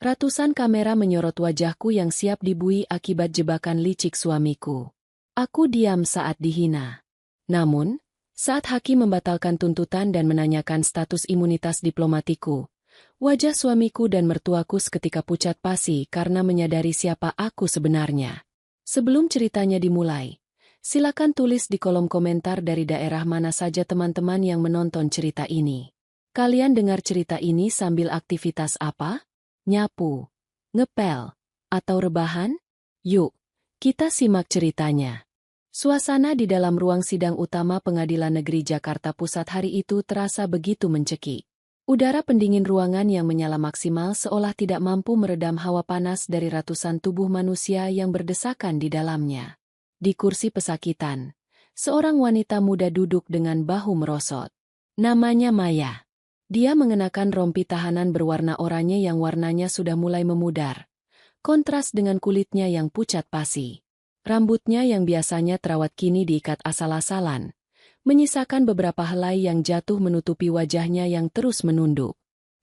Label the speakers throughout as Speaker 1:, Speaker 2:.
Speaker 1: Ratusan kamera menyorot wajahku yang siap dibui akibat jebakan licik suamiku. Aku diam saat dihina. Namun, saat hakim membatalkan tuntutan dan menanyakan status imunitas diplomatiku, wajah suamiku dan mertuaku seketika pucat pasi karena menyadari siapa aku sebenarnya. Sebelum ceritanya dimulai, silakan tulis di kolom komentar dari daerah mana saja teman-teman yang menonton cerita ini. Kalian dengar cerita ini sambil aktivitas apa? Nyapu, ngepel, atau rebahan? Yuk, kita simak ceritanya. Suasana di dalam ruang sidang utama Pengadilan Negeri Jakarta Pusat hari itu terasa begitu mencekik. Udara pendingin ruangan yang menyala maksimal seolah tidak mampu meredam hawa panas dari ratusan tubuh manusia yang berdesakan di dalamnya. Di kursi pesakitan, seorang wanita muda duduk dengan bahu merosot. Namanya Maya. Dia mengenakan rompi tahanan berwarna oranye yang warnanya sudah mulai memudar. Kontras dengan kulitnya yang pucat pasi. Rambutnya yang biasanya terawat kini diikat asal-asalan, menyisakan beberapa helai yang jatuh menutupi wajahnya yang terus menunduk.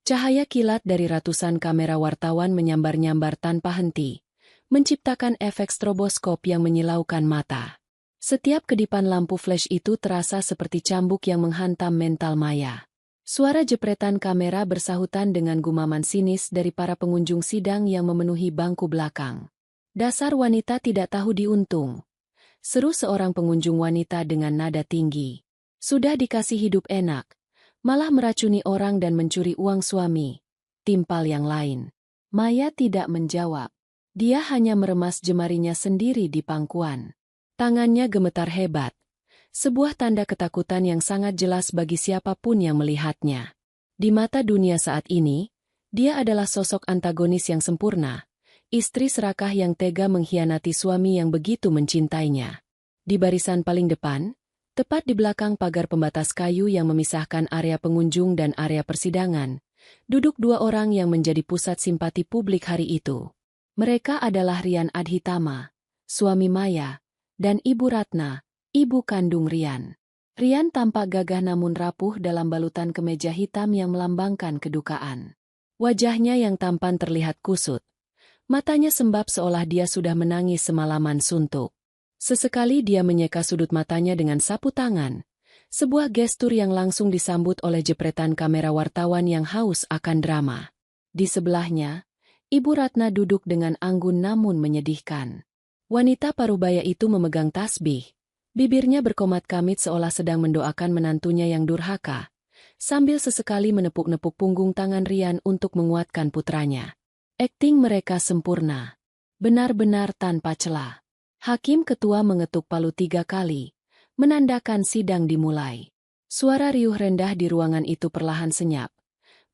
Speaker 1: Cahaya kilat dari ratusan kamera wartawan menyambar-nyambar tanpa henti, menciptakan efek stroboskop yang menyilaukan mata. Setiap kedipan lampu flash itu terasa seperti cambuk yang menghantam mental Maya. Suara jepretan kamera bersahutan dengan gumaman sinis dari para pengunjung sidang yang memenuhi bangku belakang. Dasar wanita tidak tahu diuntung. Seru seorang pengunjung wanita dengan nada tinggi. Sudah dikasih hidup enak, malah meracuni orang dan mencuri uang suami. Timpal yang lain. Maya tidak menjawab. Dia hanya meremas jemarinya sendiri di pangkuan. Tangannya gemetar hebat. Sebuah tanda ketakutan yang sangat jelas bagi siapapun yang melihatnya. Di mata dunia saat ini, dia adalah sosok antagonis yang sempurna, istri serakah yang tega mengkhianati suami yang begitu mencintainya. Di barisan paling depan, tepat di belakang pagar pembatas kayu yang memisahkan area pengunjung dan area persidangan, duduk dua orang yang menjadi pusat simpati publik hari itu. Mereka adalah Rian Adhitama, suami Maya, dan Ibu Ratna, ibu kandung Rian. Rian tampak gagah namun rapuh dalam balutan kemeja hitam yang melambangkan kedukaan. Wajahnya yang tampan terlihat kusut. Matanya sembab seolah dia sudah menangis semalaman suntuk. Sesekali dia menyeka sudut matanya dengan sapu tangan. Sebuah gestur yang langsung disambut oleh jepretan kamera wartawan yang haus akan drama. Di sebelahnya, Ibu Ratna duduk dengan anggun namun menyedihkan. Wanita parubaya itu memegang tasbih. Bibirnya berkomat kamit seolah sedang mendoakan menantunya yang durhaka, sambil sesekali menepuk-nepuk punggung tangan Rian untuk menguatkan putranya. Akting mereka sempurna. Benar-benar tanpa celah. Hakim ketua mengetuk palu 3 kali, menandakan sidang dimulai. Suara riuh rendah di ruangan itu perlahan senyap,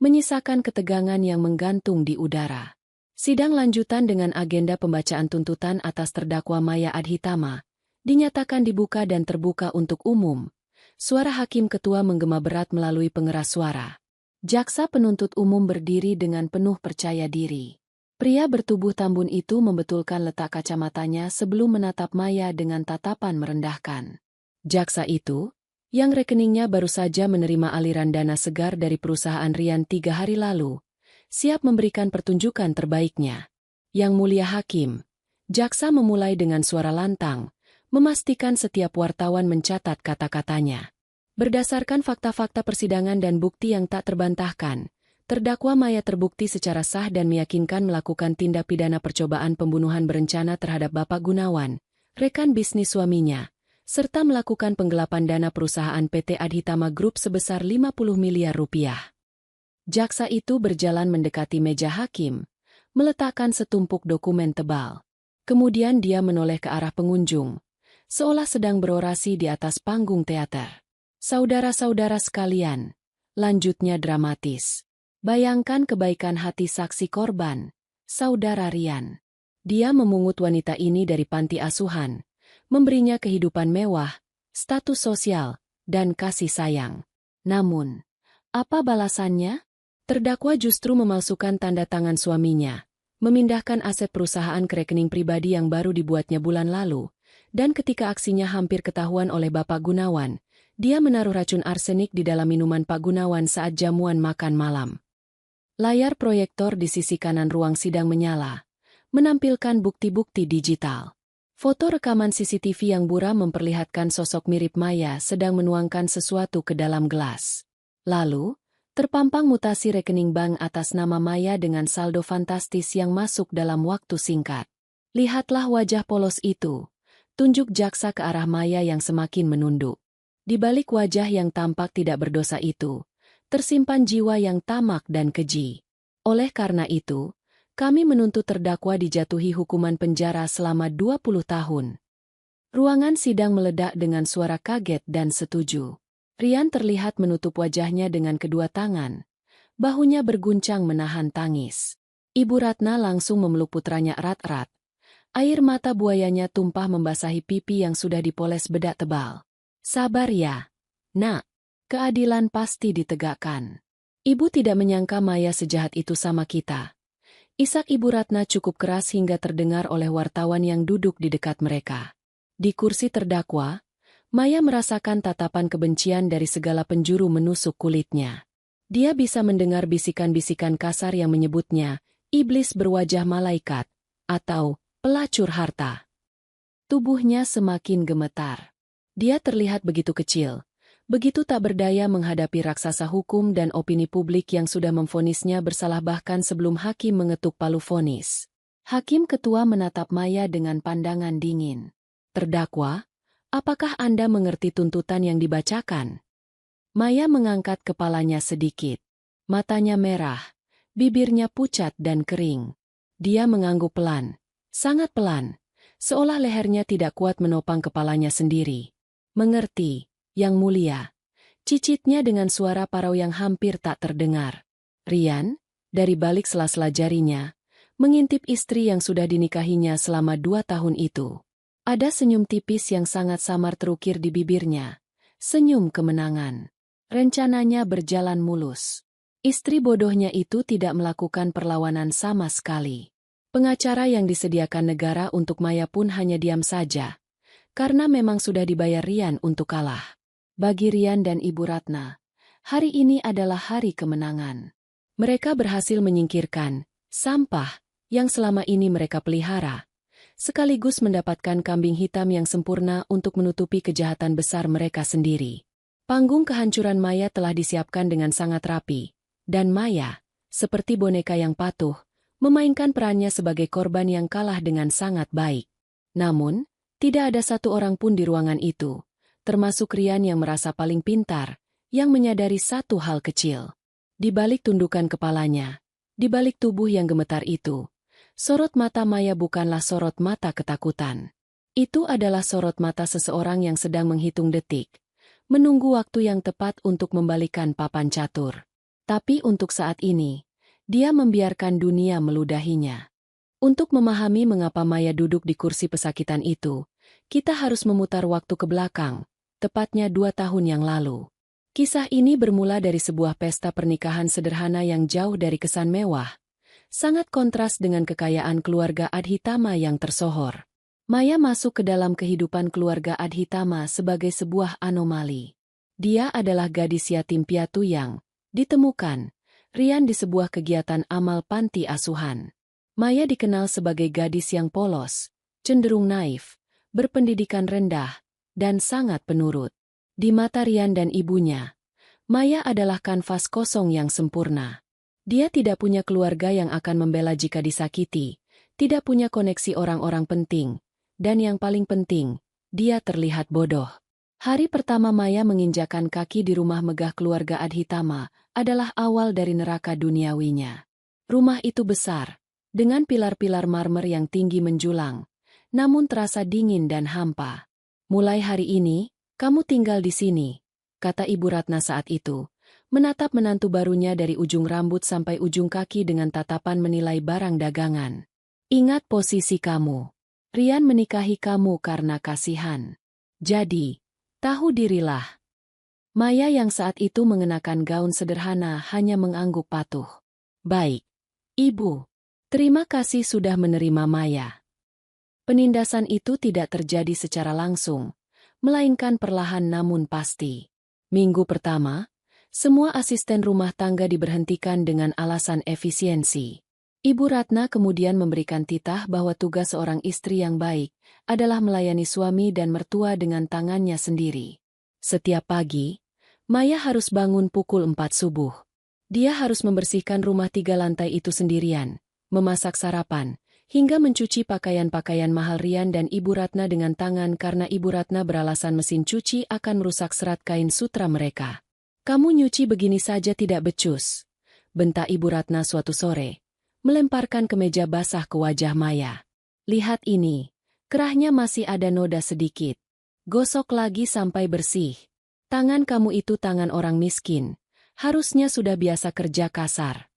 Speaker 1: menyisakan ketegangan yang menggantung di udara. Sidang lanjutan dengan agenda pembacaan tuntutan atas terdakwa Maya Adhitama dinyatakan dibuka dan terbuka untuk umum. Suara hakim ketua menggema berat melalui pengeras suara. Jaksa penuntut umum berdiri dengan penuh percaya diri. Pria bertubuh tambun itu membetulkan letak kacamatanya sebelum menatap Maya dengan tatapan merendahkan. Jaksa itu, yang rekeningnya baru saja menerima aliran dana segar dari perusahaan Rian 3 hari lalu, siap memberikan pertunjukan terbaiknya. Yang mulia hakim, jaksa memulai dengan suara lantang, memastikan setiap wartawan mencatat kata-katanya. Berdasarkan fakta-fakta persidangan dan bukti yang tak terbantahkan, terdakwa Maya terbukti secara sah dan meyakinkan melakukan tindak pidana percobaan pembunuhan berencana terhadap Bapak Gunawan, rekan bisnis suaminya, serta melakukan penggelapan dana perusahaan PT Adhitama Group sebesar 50 miliar rupiah. Jaksa itu berjalan mendekati meja hakim, meletakkan setumpuk dokumen tebal. Kemudian dia menoleh ke arah pengunjung, seolah sedang berorasi di atas panggung teater. Saudara-saudara sekalian, lanjutnya dramatis. Bayangkan kebaikan hati saksi korban, Saudara Rian. Dia memungut wanita ini dari panti asuhan, memberinya kehidupan mewah, status sosial, dan kasih sayang. Namun, apa balasannya? Terdakwa justru memalsukan tanda tangan suaminya, memindahkan aset perusahaan ke rekening pribadi yang baru dibuatnya bulan lalu, dan ketika aksinya hampir ketahuan oleh Bapak Gunawan, dia menaruh racun arsenik di dalam minuman Pak Gunawan saat jamuan makan malam. Layar proyektor di sisi kanan ruang sidang menyala, menampilkan bukti-bukti digital. Foto rekaman CCTV yang buram memperlihatkan sosok mirip Maya sedang menuangkan sesuatu ke dalam gelas. Lalu, terpampang mutasi rekening bank atas nama Maya dengan saldo fantastis yang masuk dalam waktu singkat. Lihatlah wajah polos itu, tunjuk jaksa ke arah Maya yang semakin menunduk. Di balik wajah yang tampak tidak berdosa itu, tersimpan jiwa yang tamak dan keji. Oleh karena itu, kami menuntut terdakwa dijatuhi hukuman penjara selama 20 tahun. Ruangan sidang meledak dengan suara kaget dan setuju. Rian terlihat menutup wajahnya dengan kedua tangan. Bahunya berguncang menahan tangis. Ibu Ratna langsung memeluk putranya erat-erat. Air mata buayanya tumpah membasahi pipi yang sudah dipoles bedak tebal. Sabar ya, Nak. Keadilan pasti ditegakkan. Ibu tidak menyangka Maya sejahat itu sama kita. Isak Ibu Ratna cukup keras hingga terdengar oleh wartawan yang duduk di dekat mereka. Di kursi terdakwa, Maya merasakan tatapan kebencian dari segala penjuru menusuk kulitnya. Dia bisa mendengar bisikan-bisikan kasar yang menyebutnya, iblis berwajah malaikat, atau pelacur harta. Tubuhnya semakin gemetar. Dia terlihat begitu kecil, begitu tak berdaya menghadapi raksasa hukum dan opini publik yang sudah memvonisnya bersalah bahkan sebelum hakim mengetuk palu vonis. Hakim ketua menatap Maya dengan pandangan dingin. Terdakwa, apakah Anda mengerti tuntutan yang dibacakan? Maya mengangkat kepalanya sedikit. Matanya merah, bibirnya pucat dan kering. Dia mengangguk pelan, sangat pelan, seolah lehernya tidak kuat menopang kepalanya sendiri. Mengerti. Yang mulia, cicitnya dengan suara parau yang hampir tak terdengar. Rian, dari balik sela-sela jarinya, mengintip istri yang sudah dinikahinya selama 2 tahun itu. Ada senyum tipis yang sangat samar terukir di bibirnya. Senyum kemenangan. Rencananya berjalan mulus. Istri bodohnya itu tidak melakukan perlawanan sama sekali. Pengacara yang disediakan negara untuk Maya pun hanya diam saja, karena memang sudah dibayar Rian untuk kalah. Bagi Rian dan Ibu Ratna, hari ini adalah hari kemenangan. Mereka berhasil menyingkirkan sampah yang selama ini mereka pelihara, sekaligus mendapatkan kambing hitam yang sempurna untuk menutupi kejahatan besar mereka sendiri. Panggung kehancuran Maya telah disiapkan dengan sangat rapi, dan Maya, seperti boneka yang patuh, memainkan perannya sebagai korban yang kalah dengan sangat baik. Namun, tidak ada satu orang pun di ruangan itu, termasuk Rian yang merasa paling pintar, yang menyadari satu hal kecil. Di balik tundukan kepalanya, di balik tubuh yang gemetar itu, sorot mata Maya bukanlah sorot mata ketakutan. Itu adalah sorot mata seseorang yang sedang menghitung detik, menunggu waktu yang tepat untuk membalikan papan catur. Tapi untuk saat ini, dia membiarkan dunia meludahinya. Untuk memahami mengapa Maya duduk di kursi pesakitan itu, kita harus memutar waktu ke belakang, tepatnya 2 tahun yang lalu. Kisah ini bermula dari sebuah pesta pernikahan sederhana yang jauh dari kesan mewah, sangat kontras dengan kekayaan keluarga Adhitama yang tersohor. Maya masuk ke dalam kehidupan keluarga Adhitama sebagai sebuah anomali. Dia adalah gadis yatim piatu yang ditemukan Rian di sebuah kegiatan amal panti asuhan. Maya dikenal sebagai gadis yang polos, cenderung naif, berpendidikan rendah, dan sangat penurut. Di mata Rian dan ibunya, Maya adalah kanvas kosong yang sempurna. Dia tidak punya keluarga yang akan membela jika disakiti, tidak punya koneksi orang-orang penting, dan yang paling penting, dia terlihat bodoh. Hari pertama Maya menginjakan kaki di rumah megah keluarga Adhitama adalah awal dari neraka duniawinya. Rumah itu besar, dengan pilar-pilar marmer yang tinggi menjulang, namun terasa dingin dan hampa. Mulai hari ini, kamu tinggal di sini, kata Ibu Ratna saat itu, menatap menantu barunya dari ujung rambut sampai ujung kaki dengan tatapan menilai barang dagangan. Ingat posisi kamu. Rian menikahi kamu karena kasihan. Jadi, tahu dirilah. Maya yang saat itu mengenakan gaun sederhana hanya mengangguk patuh. Baik, Ibu. Terima kasih sudah menerima Maya. Penindasan itu tidak terjadi secara langsung, melainkan perlahan namun pasti. Minggu pertama, Semua asisten rumah tangga diberhentikan dengan alasan efisiensi. Ibu Ratna kemudian memberikan titah bahwa tugas seorang istri yang baik adalah melayani suami dan mertua dengan tangannya sendiri. Setiap pagi, Maya harus bangun pukul 4 subuh. Dia harus membersihkan rumah 3 lantai itu sendirian, memasak sarapan, hingga mencuci pakaian-pakaian mahal Rian dan Ibu Ratna dengan tangan karena Ibu Ratna beralasan mesin cuci akan merusak serat kain sutra mereka. "Kamu nyuci begini saja tidak becus," bentak Ibu Ratna suatu sore, melemparkan kemeja basah ke wajah Maya. "Lihat ini, kerahnya masih ada noda sedikit. Gosok lagi sampai bersih. Tangan kamu itu tangan orang miskin, harusnya sudah biasa kerja kasar."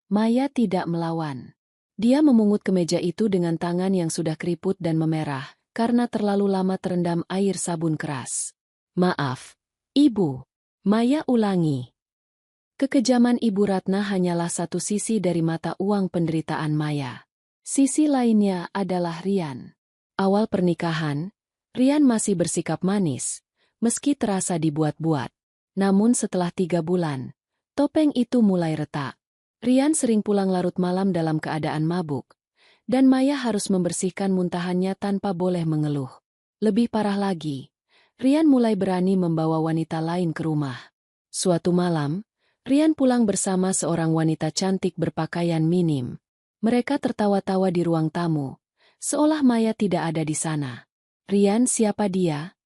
Speaker 1: Maya tidak melawan. Dia memungut kemeja itu dengan tangan yang sudah keriput dan memerah, karena terlalu lama terendam air sabun keras. "Maaf, Ibu," Maya ulangi. Kekejaman Ibu Ratna hanyalah satu sisi dari mata uang penderitaan Maya. Sisi lainnya adalah Rian. Awal pernikahan, Rian masih bersikap manis, meski terasa dibuat-buat. Namun setelah 3 bulan, topeng itu mulai retak. Rian sering pulang larut malam dalam keadaan mabuk, dan Maya harus membersihkan muntahannya tanpa boleh mengeluh. Lebih parah lagi, Rian mulai berani membawa wanita lain ke rumah. Suatu malam, Rian pulang bersama seorang wanita cantik berpakaian minim. Mereka tertawa-tawa di ruang tamu, seolah Maya tidak ada di sana. "Rian, siapa dia?"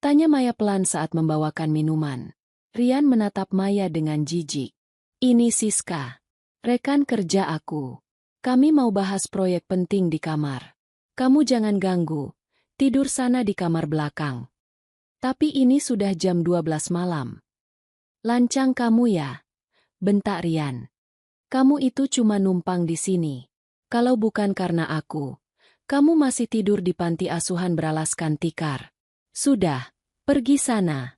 Speaker 1: tanya Maya pelan saat membawakan minuman. Rian menatap Maya dengan jijik. "Ini Siska, rekan kerja aku. Kami mau bahas proyek penting di kamar. Kamu jangan ganggu, tidur sana di kamar belakang." "Tapi ini sudah jam 12 malam. Lancang kamu ya?" bentak Rian. "Kamu itu cuma numpang di sini. Kalau bukan karena aku, kamu masih tidur di panti asuhan beralaskan tikar. Sudah, pergi sana."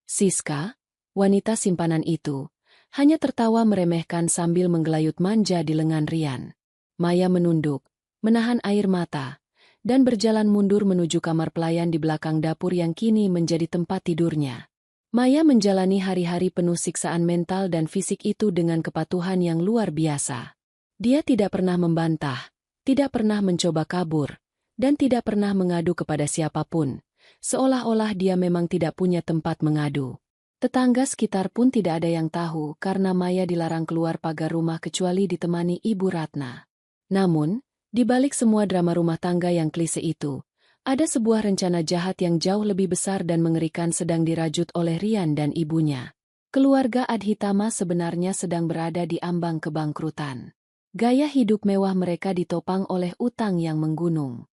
Speaker 1: Siska, wanita simpanan itu, hanya tertawa meremehkan sambil menggelayut manja di lengan Rian. Maya menunduk, menahan air mata, dan berjalan mundur menuju kamar pelayan di belakang dapur yang kini menjadi tempat tidurnya. Maya menjalani hari-hari penuh siksaan mental dan fisik itu dengan kepatuhan yang luar biasa. Dia tidak pernah membantah, tidak pernah mencoba kabur, dan tidak pernah mengadu kepada siapapun, seolah-olah dia memang tidak punya tempat mengadu. Tetangga sekitar pun tidak ada yang tahu karena Maya dilarang keluar pagar rumah kecuali ditemani Ibu Ratna. Namun, di balik semua drama rumah tangga yang klise itu, ada sebuah rencana jahat yang jauh lebih besar dan mengerikan sedang dirajut oleh Rian dan ibunya. Keluarga Adhitama sebenarnya sedang berada di ambang kebangkrutan. Gaya hidup mewah mereka ditopang oleh utang yang menggunung.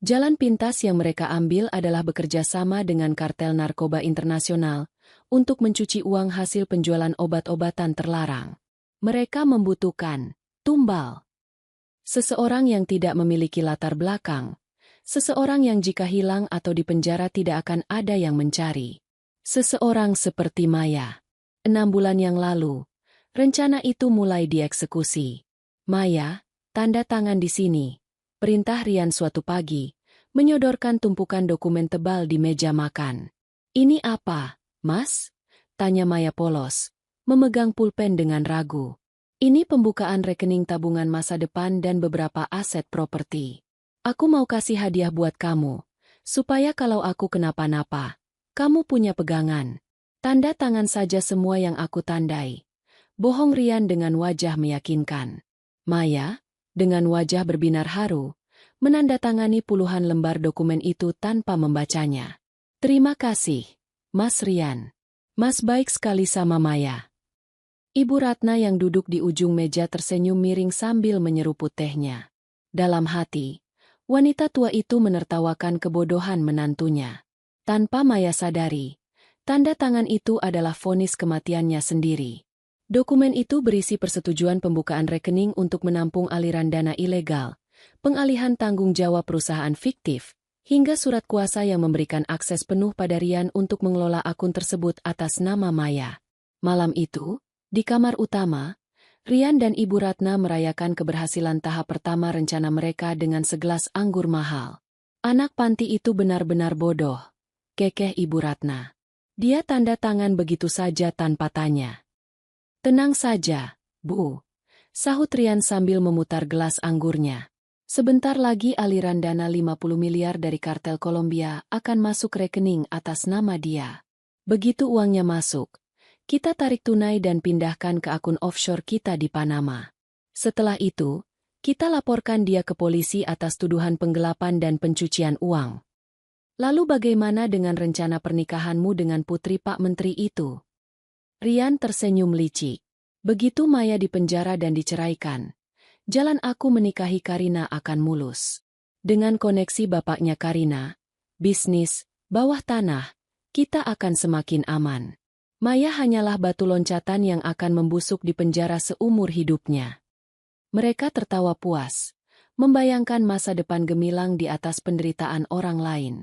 Speaker 1: Jalan pintas yang mereka ambil adalah bekerja sama dengan kartel narkoba internasional untuk mencuci uang hasil penjualan obat-obatan terlarang. Mereka membutuhkan tumbal. Seseorang yang tidak memiliki latar belakang. Seseorang yang jika hilang atau dipenjara tidak akan ada yang mencari. Seseorang seperti Maya. 6 bulan yang lalu, rencana itu mulai dieksekusi. "Maya, tanda tangan di sini," perintah Rian suatu pagi, menyodorkan tumpukan dokumen tebal di meja makan. "Ini apa, Mas?" tanya Maya polos, memegang pulpen dengan ragu. "Ini pembukaan rekening tabungan masa depan dan beberapa aset properti. Aku mau kasih hadiah buat kamu, supaya kalau aku kenapa-napa, kamu punya pegangan. Tanda tangan saja semua yang aku tandai." Bohong Rian dengan wajah meyakinkan. Maya, dengan wajah berbinar haru, menandatangani puluhan lembar dokumen itu tanpa membacanya. "Terima kasih, Mas Rian. Mas baik sekali sama Maya." Ibu Ratna yang duduk di ujung meja tersenyum miring sambil menyeruput tehnya. Dalam hati, wanita tua itu menertawakan kebodohan menantunya. Tanpa Maya sadari, tanda tangan itu adalah vonis kematiannya sendiri. Dokumen itu berisi persetujuan pembukaan rekening untuk menampung aliran dana ilegal, pengalihan tanggung jawab perusahaan fiktif, hingga surat kuasa yang memberikan akses penuh pada Rian untuk mengelola akun tersebut atas nama Maya. Malam itu, di kamar utama, Rian dan Ibu Ratna merayakan keberhasilan tahap pertama rencana mereka dengan segelas anggur mahal. "Anak panti itu benar-benar bodoh," kekeh Ibu Ratna. Dia tanda tangan begitu saja tanpa tanya. Tenang saja, Bu. Sahut Rian sambil memutar gelas anggurnya. Sebentar lagi aliran dana 50 miliar dari kartel Kolombia akan masuk rekening atas nama dia. Begitu uangnya masuk, kita tarik tunai dan pindahkan ke akun offshore kita di Panama. Setelah itu, kita laporkan dia ke polisi atas tuduhan penggelapan dan pencucian uang. Lalu bagaimana dengan rencana pernikahanmu dengan putri Pak Menteri itu? Rian tersenyum licik. Begitu Maya dipenjara dan diceraikan, jalan aku menikahi Karina akan mulus. Dengan koneksi bapaknya Karina, bisnis, bawah tanah, kita akan semakin aman. Maya hanyalah batu loncatan yang akan membusuk di penjara seumur hidupnya. Mereka tertawa puas, membayangkan masa depan gemilang di atas penderitaan orang lain.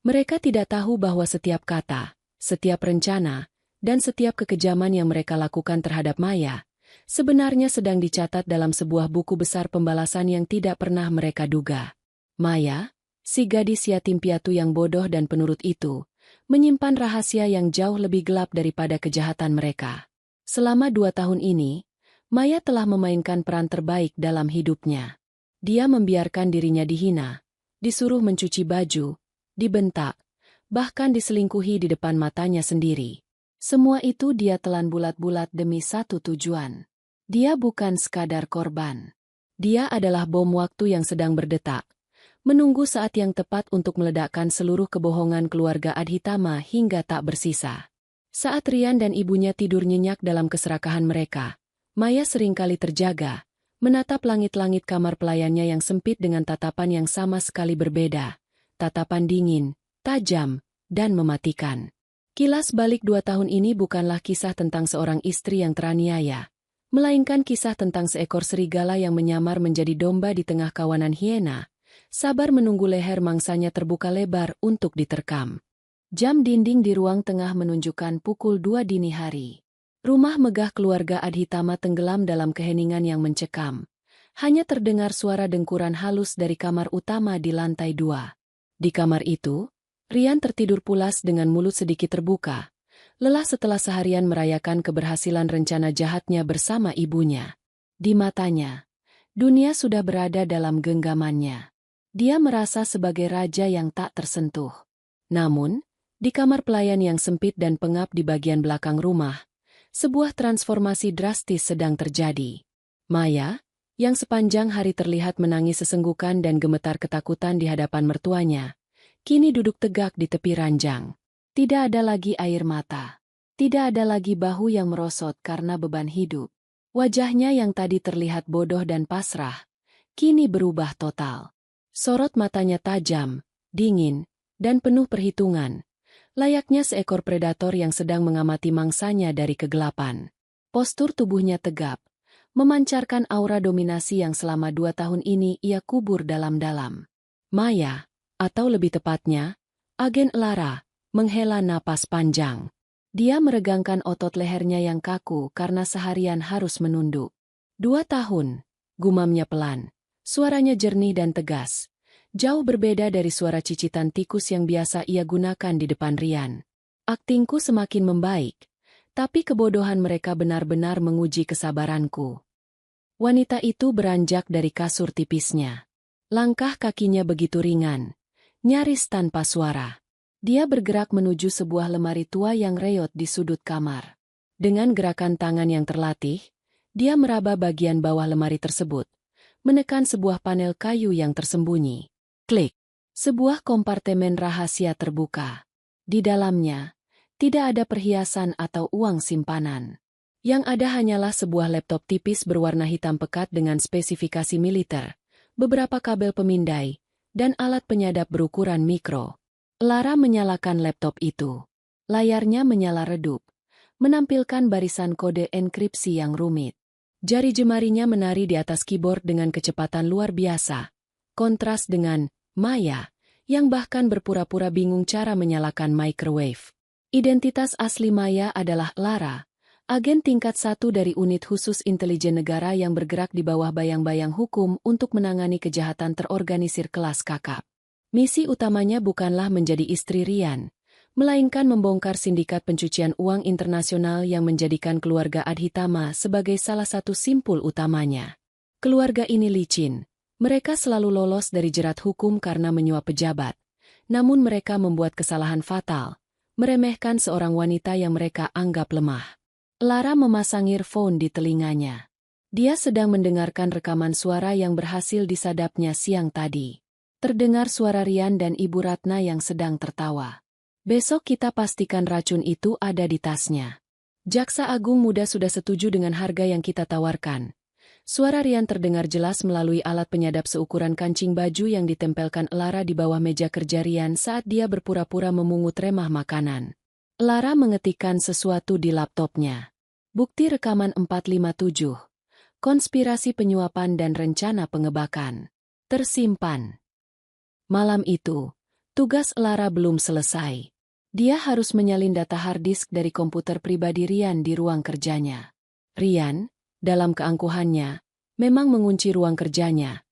Speaker 1: Mereka tidak tahu bahwa setiap kata, setiap rencana, dan setiap kekejaman yang mereka lakukan terhadap Maya, sebenarnya sedang dicatat dalam sebuah buku besar pembalasan yang tidak pernah mereka duga. Maya, si gadis yatim piatu yang bodoh dan penurut itu, menyimpan rahasia yang jauh lebih gelap daripada kejahatan mereka. Selama 2 tahun ini, Maya telah memainkan peran terbaik dalam hidupnya. Dia membiarkan dirinya dihina, disuruh mencuci baju, dibentak, bahkan diselingkuhi di depan matanya sendiri. Semua itu dia telan bulat-bulat demi satu tujuan. Dia bukan sekadar korban. Dia adalah bom waktu yang sedang berdetak, menunggu saat yang tepat untuk meledakkan seluruh kebohongan keluarga Adhitama hingga tak bersisa. Saat Rian dan ibunya tidur nyenyak dalam keserakahan mereka, Maya seringkali terjaga, menatap langit-langit kamar pelayannya yang sempit dengan tatapan yang sama sekali berbeda. Tatapan dingin, tajam, dan mematikan. Kilas balik 2 tahun ini bukanlah kisah tentang seorang istri yang teraniaya, melainkan kisah tentang seekor serigala yang menyamar menjadi domba di tengah kawanan hiena, sabar menunggu leher mangsanya terbuka lebar untuk diterkam. Jam dinding di ruang tengah menunjukkan pukul 2 dini hari. Rumah megah keluarga Adhitama tenggelam dalam keheningan yang mencekam. Hanya terdengar suara dengkuran halus dari kamar utama di lantai 2. Di kamar itu, Rian tertidur pulas dengan mulut sedikit terbuka, lelah setelah seharian merayakan keberhasilan rencana jahatnya bersama ibunya. Di matanya, dunia sudah berada dalam genggamannya. Dia merasa sebagai raja yang tak tersentuh. Namun, di kamar pelayan yang sempit dan pengap di bagian belakang rumah, sebuah transformasi drastis sedang terjadi. Maya, yang sepanjang hari terlihat menangis sesenggukan dan gemetar ketakutan di hadapan mertuanya, kini duduk tegak di tepi ranjang. Tidak ada lagi air mata. Tidak ada lagi bahu yang merosot karena beban hidup. Wajahnya yang tadi terlihat bodoh dan pasrah, kini berubah total. Sorot matanya tajam, dingin, dan penuh perhitungan. Layaknya seekor predator yang sedang mengamati mangsanya dari kegelapan. Postur tubuhnya tegap, memancarkan aura dominasi yang selama 2 tahun ini ia kubur dalam-dalam. Maya, atau lebih tepatnya, Agen Lara, menghela napas panjang. Dia meregangkan otot lehernya yang kaku karena seharian harus menunduk. 2 tahun, gumamnya pelan. Suaranya jernih dan tegas. Jauh berbeda dari suara cicitan tikus yang biasa ia gunakan di depan Rian. Aktingku semakin membaik, tapi kebodohan mereka benar-benar menguji kesabaranku. Wanita itu beranjak dari kasur tipisnya. Langkah kakinya begitu ringan, nyaris tanpa suara. Dia bergerak menuju sebuah lemari tua yang reot di sudut kamar. Dengan gerakan tangan yang terlatih, dia meraba bagian bawah lemari tersebut, menekan sebuah panel kayu yang tersembunyi. Klik! Sebuah kompartemen rahasia terbuka. Di dalamnya, tidak ada perhiasan atau uang simpanan. Yang ada hanyalah sebuah laptop tipis berwarna hitam pekat dengan spesifikasi militer, beberapa kabel pemindai, dan alat penyadap berukuran mikro. Lara menyalakan laptop itu. Layarnya menyala redup, menampilkan barisan kode enkripsi yang rumit. Jari jemarinya menari di atas keyboard dengan kecepatan luar biasa. Kontras dengan Maya, yang bahkan berpura-pura bingung cara menyalakan microwave. Identitas asli Maya adalah Lara, agen tingkat 1 dari unit khusus intelijen negara yang bergerak di bawah bayang-bayang hukum untuk menangani kejahatan terorganisir kelas kakap. Misi utamanya bukanlah menjadi istri Rian, melainkan membongkar sindikat pencucian uang internasional yang menjadikan keluarga Adhitama sebagai salah satu simpul utamanya. Keluarga ini licin. Mereka selalu lolos dari jerat hukum karena menyuap pejabat. Namun mereka membuat kesalahan fatal, meremehkan seorang wanita yang mereka anggap lemah. Lara memasang earphone di telinganya. Dia sedang mendengarkan rekaman suara yang berhasil disadapnya siang tadi. Terdengar suara Rian dan Ibu Ratna yang sedang tertawa. Besok kita pastikan racun itu ada di tasnya. Jaksa Agung Muda sudah setuju dengan harga yang kita tawarkan. Suara Rian terdengar jelas melalui alat penyadap seukuran kancing baju yang ditempelkan Lara di bawah meja kerja Rian saat dia berpura-pura memungut remah makanan. Lara mengetikkan sesuatu di laptopnya. Bukti rekaman 457. Konspirasi penyuapan dan rencana pengebakan. Tersimpan. Malam itu, tugas Lara belum selesai. Dia harus menyalin data harddisk dari komputer pribadi Rian di ruang kerjanya. Rian, dalam keangkuhannya, memang mengunci ruang kerjanya.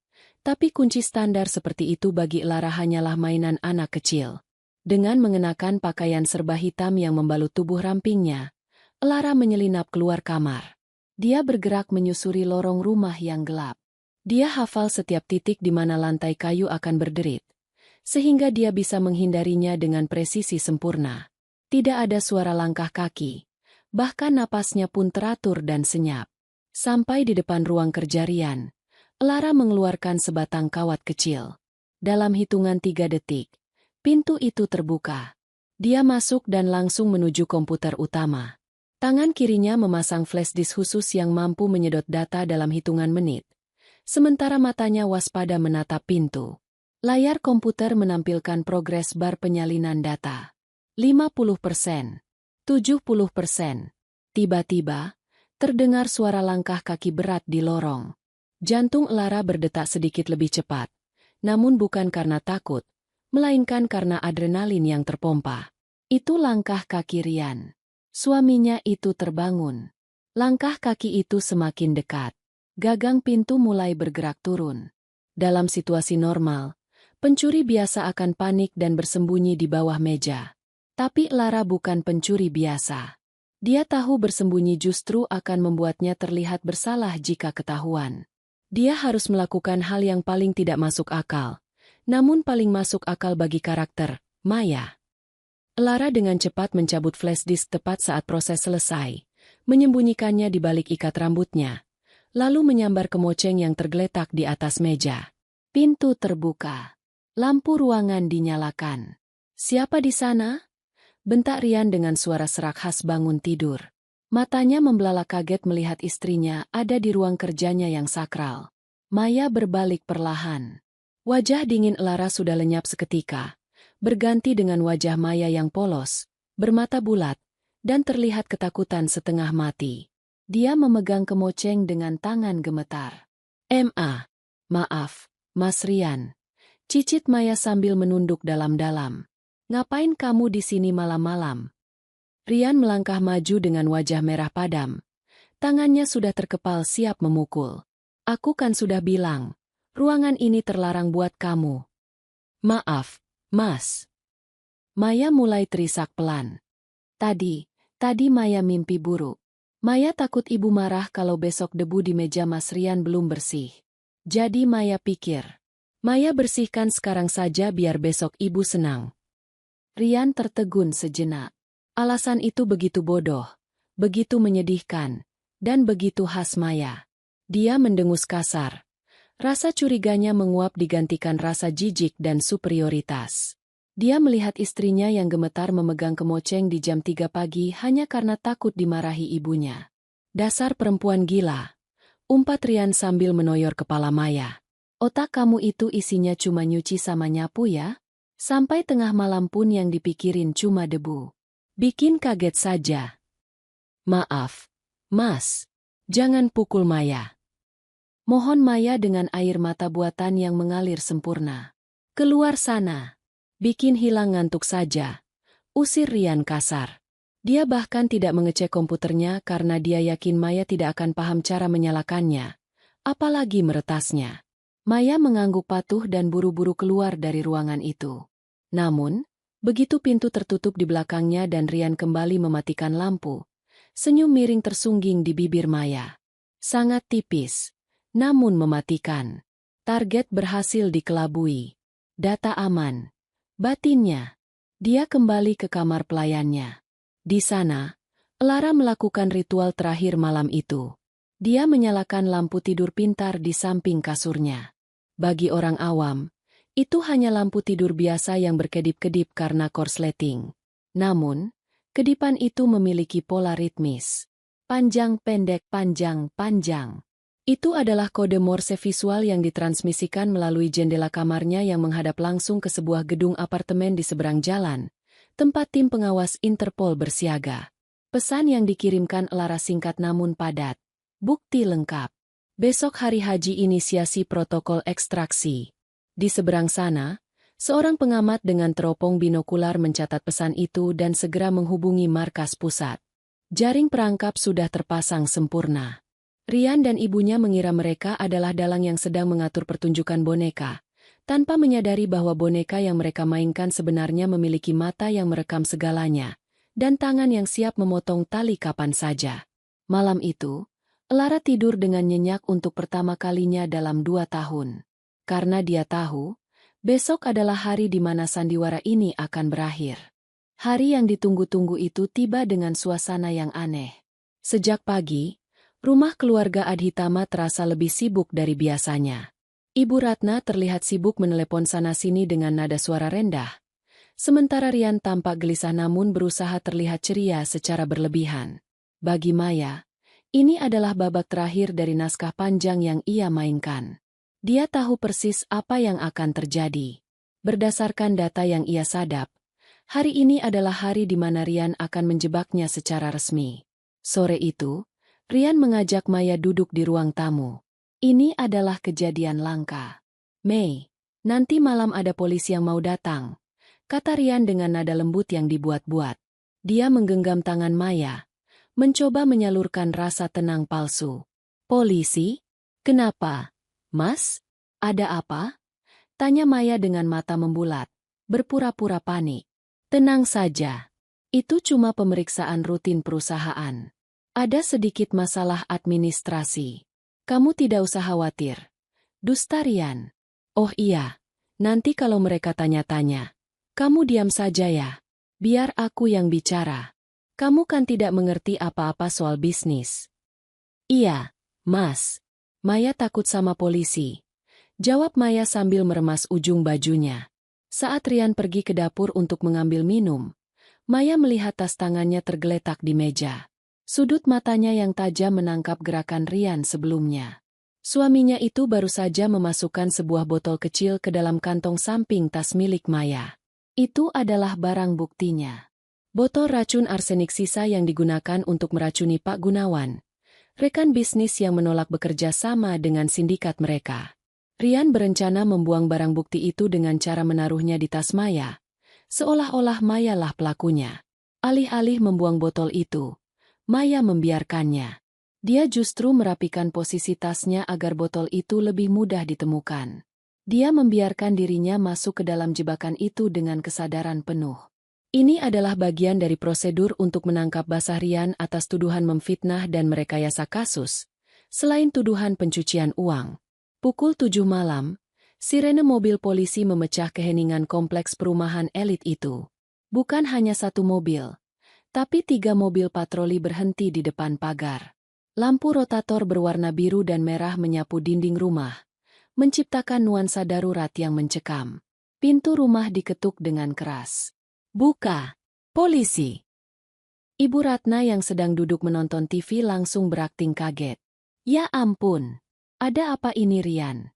Speaker 1: Tapi kunci standar seperti itu bagi Lara hanyalah mainan anak kecil. Dengan mengenakan pakaian serba hitam yang membalut tubuh rampingnya, Lara menyelinap keluar kamar. Dia bergerak menyusuri lorong rumah yang gelap. Dia hafal setiap titik di mana lantai kayu akan berderit, sehingga dia bisa menghindarinya dengan presisi sempurna. Tidak ada suara langkah kaki, bahkan napasnya pun teratur dan senyap. Sampai di depan ruang kerja Rian, Lara mengeluarkan sebatang kawat kecil. Dalam hitungan 3 detik, pintu itu terbuka. Dia masuk dan langsung menuju komputer utama. Tangan kirinya memasang flash disk khusus yang mampu menyedot data dalam hitungan menit. Sementara matanya waspada menatap pintu. Layar komputer menampilkan progres bar penyalinan data. 50%. 70%. Tiba-tiba, terdengar suara langkah kaki berat di lorong. Jantung Lara berdetak sedikit lebih cepat. Namun bukan karena takut, melainkan karena adrenalin yang terpompa. Itu langkah kaki Rian. Suaminya itu terbangun. Langkah kaki itu semakin dekat. Gagang pintu mulai bergerak turun. Dalam situasi normal, pencuri biasa akan panik dan bersembunyi di bawah meja. Tapi Lara bukan pencuri biasa. Dia tahu bersembunyi justru akan membuatnya terlihat bersalah jika ketahuan. Dia harus melakukan hal yang paling tidak masuk akal, namun paling masuk akal bagi karakter, Maya. Lara dengan cepat mencabut flash disk tepat saat proses selesai, menyembunyikannya di balik ikat rambutnya, lalu menyambar kemoceng yang tergeletak di atas meja. Pintu terbuka. Lampu ruangan dinyalakan. "Siapa di sana?" bentak Rian dengan suara serak khas bangun tidur. Matanya membelalak kaget melihat istrinya ada di ruang kerjanya yang sakral. Maya berbalik perlahan. Wajah dingin Lara sudah lenyap seketika, berganti dengan wajah Maya yang polos, bermata bulat, dan terlihat ketakutan setengah mati. Dia memegang kemoceng dengan tangan gemetar. Maaf, Mas Rian." Cicit Maya sambil menunduk dalam-dalam. "Ngapain kamu di sini malam-malam?" Rian melangkah maju dengan wajah merah padam. Tangannya sudah terkepal siap memukul. "Aku kan sudah bilang, ruangan ini terlarang buat kamu." "Maaf, Mas." Maya mulai terisak pelan. Tadi Maya mimpi buruk. Maya takut ibu marah kalau besok debu di meja Mas Rian belum bersih. Jadi Maya pikir, Maya bersihkan sekarang saja biar besok ibu senang. Rian tertegun sejenak. Alasan itu begitu bodoh, begitu menyedihkan, dan begitu khas Maya. Dia mendengus kasar. Rasa curiganya menguap digantikan rasa jijik dan superioritas. Dia melihat istrinya yang gemetar memegang kemoceng di jam 3 pagi hanya karena takut dimarahi ibunya. "Dasar perempuan gila," umpat Rian sambil menoyor kepala Maya. "Otak kamu itu isinya cuma nyuci sama nyapu ya? Sampai tengah malam pun yang dipikirin cuma debu. Bikin kaget saja." "Maaf, Mas. Jangan pukul Maya." Mohon Maya dengan air mata buatan yang mengalir sempurna. "Keluar sana. Bikin hilang ngantuk saja," usir Rian kasar. Dia bahkan tidak mengecek komputernya karena dia yakin Maya tidak akan paham cara menyalakannya, apalagi meretasnya. Maya mengangguk patuh dan buru-buru keluar dari ruangan itu. Namun, Begitu pintu tertutup di belakangnya dan Rian kembali mematikan lampu, senyum miring tersungging di bibir Maya. Sangat tipis, namun mematikan. Target berhasil dikelabui. Data aman. Batinnya. Dia kembali ke kamar pelayannya. Di sana, Lara melakukan ritual terakhir malam itu. Dia menyalakan lampu tidur pintar di samping kasurnya. Bagi orang awam, itu hanya lampu tidur biasa yang berkedip-kedip karena korsleting. Namun, kedipan itu memiliki pola ritmis. Panjang, pendek, panjang, panjang. Itu adalah kode Morse visual yang ditransmisikan melalui jendela kamarnya yang menghadap langsung ke sebuah gedung apartemen di seberang jalan, tempat tim pengawas Interpol bersiaga. Pesan yang dikirimkan Lara singkat namun padat. Bukti lengkap. Besok hari haji inisiasi protokol ekstraksi. Di seberang sana, seorang pengamat dengan teropong binokular mencatat pesan itu dan segera menghubungi markas pusat. Jaring perangkap sudah terpasang sempurna. Rian dan ibunya mengira mereka adalah dalang yang sedang mengatur pertunjukan boneka, tanpa menyadari bahwa boneka yang mereka mainkan sebenarnya memiliki mata yang merekam segalanya, dan tangan yang siap memotong tali kapan saja. Malam itu, Lara tidur dengan nyenyak untuk pertama kalinya dalam 2 tahun. Karena dia tahu, besok adalah hari di mana sandiwara ini akan berakhir. Hari yang ditunggu-tunggu itu tiba dengan suasana yang aneh. Sejak pagi, rumah keluarga Adhitama terasa lebih sibuk dari biasanya. Ibu Ratna terlihat sibuk menelepon sana-sini dengan nada suara rendah. Sementara Rian tampak gelisah namun berusaha terlihat ceria secara berlebihan. Bagi Maya, ini adalah babak terakhir dari naskah panjang yang ia mainkan. Dia tahu persis apa yang akan terjadi. Berdasarkan data yang ia sadap, hari ini adalah hari di mana Rian akan menjebaknya secara resmi. Sore itu, Rian mengajak Maya duduk di ruang tamu. Ini adalah kejadian langka. Mei, nanti malam ada polisi yang mau datang, kata Rian dengan nada lembut yang dibuat-buat. Dia menggenggam tangan Maya, mencoba menyalurkan rasa tenang palsu. Polisi? Kenapa? Mas? Ada apa? Tanya Maya dengan mata membulat, berpura-pura panik. Tenang saja. Itu cuma pemeriksaan rutin perusahaan. Ada sedikit masalah administrasi. Kamu tidak usah khawatir. Dusta Rian. Oh iya, nanti kalau mereka tanya-tanya, kamu diam saja ya. Biar aku yang bicara. Kamu kan tidak mengerti apa-apa soal bisnis. Iya, Mas. Maya takut sama polisi. Jawab Maya sambil meremas ujung bajunya. Saat Rian pergi ke dapur untuk mengambil minum, Maya melihat tas tangannya tergeletak di meja. Sudut matanya yang tajam menangkap gerakan Rian sebelumnya. Suaminya itu baru saja memasukkan sebuah botol kecil ke dalam kantong samping tas milik Maya. Itu adalah barang buktinya. Botol racun arsenik sisa yang digunakan untuk meracuni Pak Gunawan, rekan bisnis yang menolak bekerja sama dengan sindikat mereka. Rian berencana membuang barang bukti itu dengan cara menaruhnya di tas Maya, seolah-olah Maya lah pelakunya. Alih-alih membuang botol itu, Maya membiarkannya. Dia justru merapikan posisi tasnya agar botol itu lebih mudah ditemukan. Dia membiarkan dirinya masuk ke dalam jebakan itu dengan kesadaran penuh. Ini adalah bagian dari prosedur untuk menangkap basah Rian atas tuduhan memfitnah dan merekayasa kasus, selain tuduhan pencucian uang. Pukul 7 malam, sirene mobil polisi memecah keheningan kompleks perumahan elit itu. Bukan hanya satu mobil, tapi 3 mobil patroli berhenti di depan pagar. Lampu rotator berwarna biru dan merah menyapu dinding rumah, menciptakan nuansa darurat yang mencekam. Pintu rumah diketuk dengan keras. Buka! Polisi! Ibu Ratna yang sedang duduk menonton TV langsung berakting kaget. Ya ampun! Ada apa ini Rian?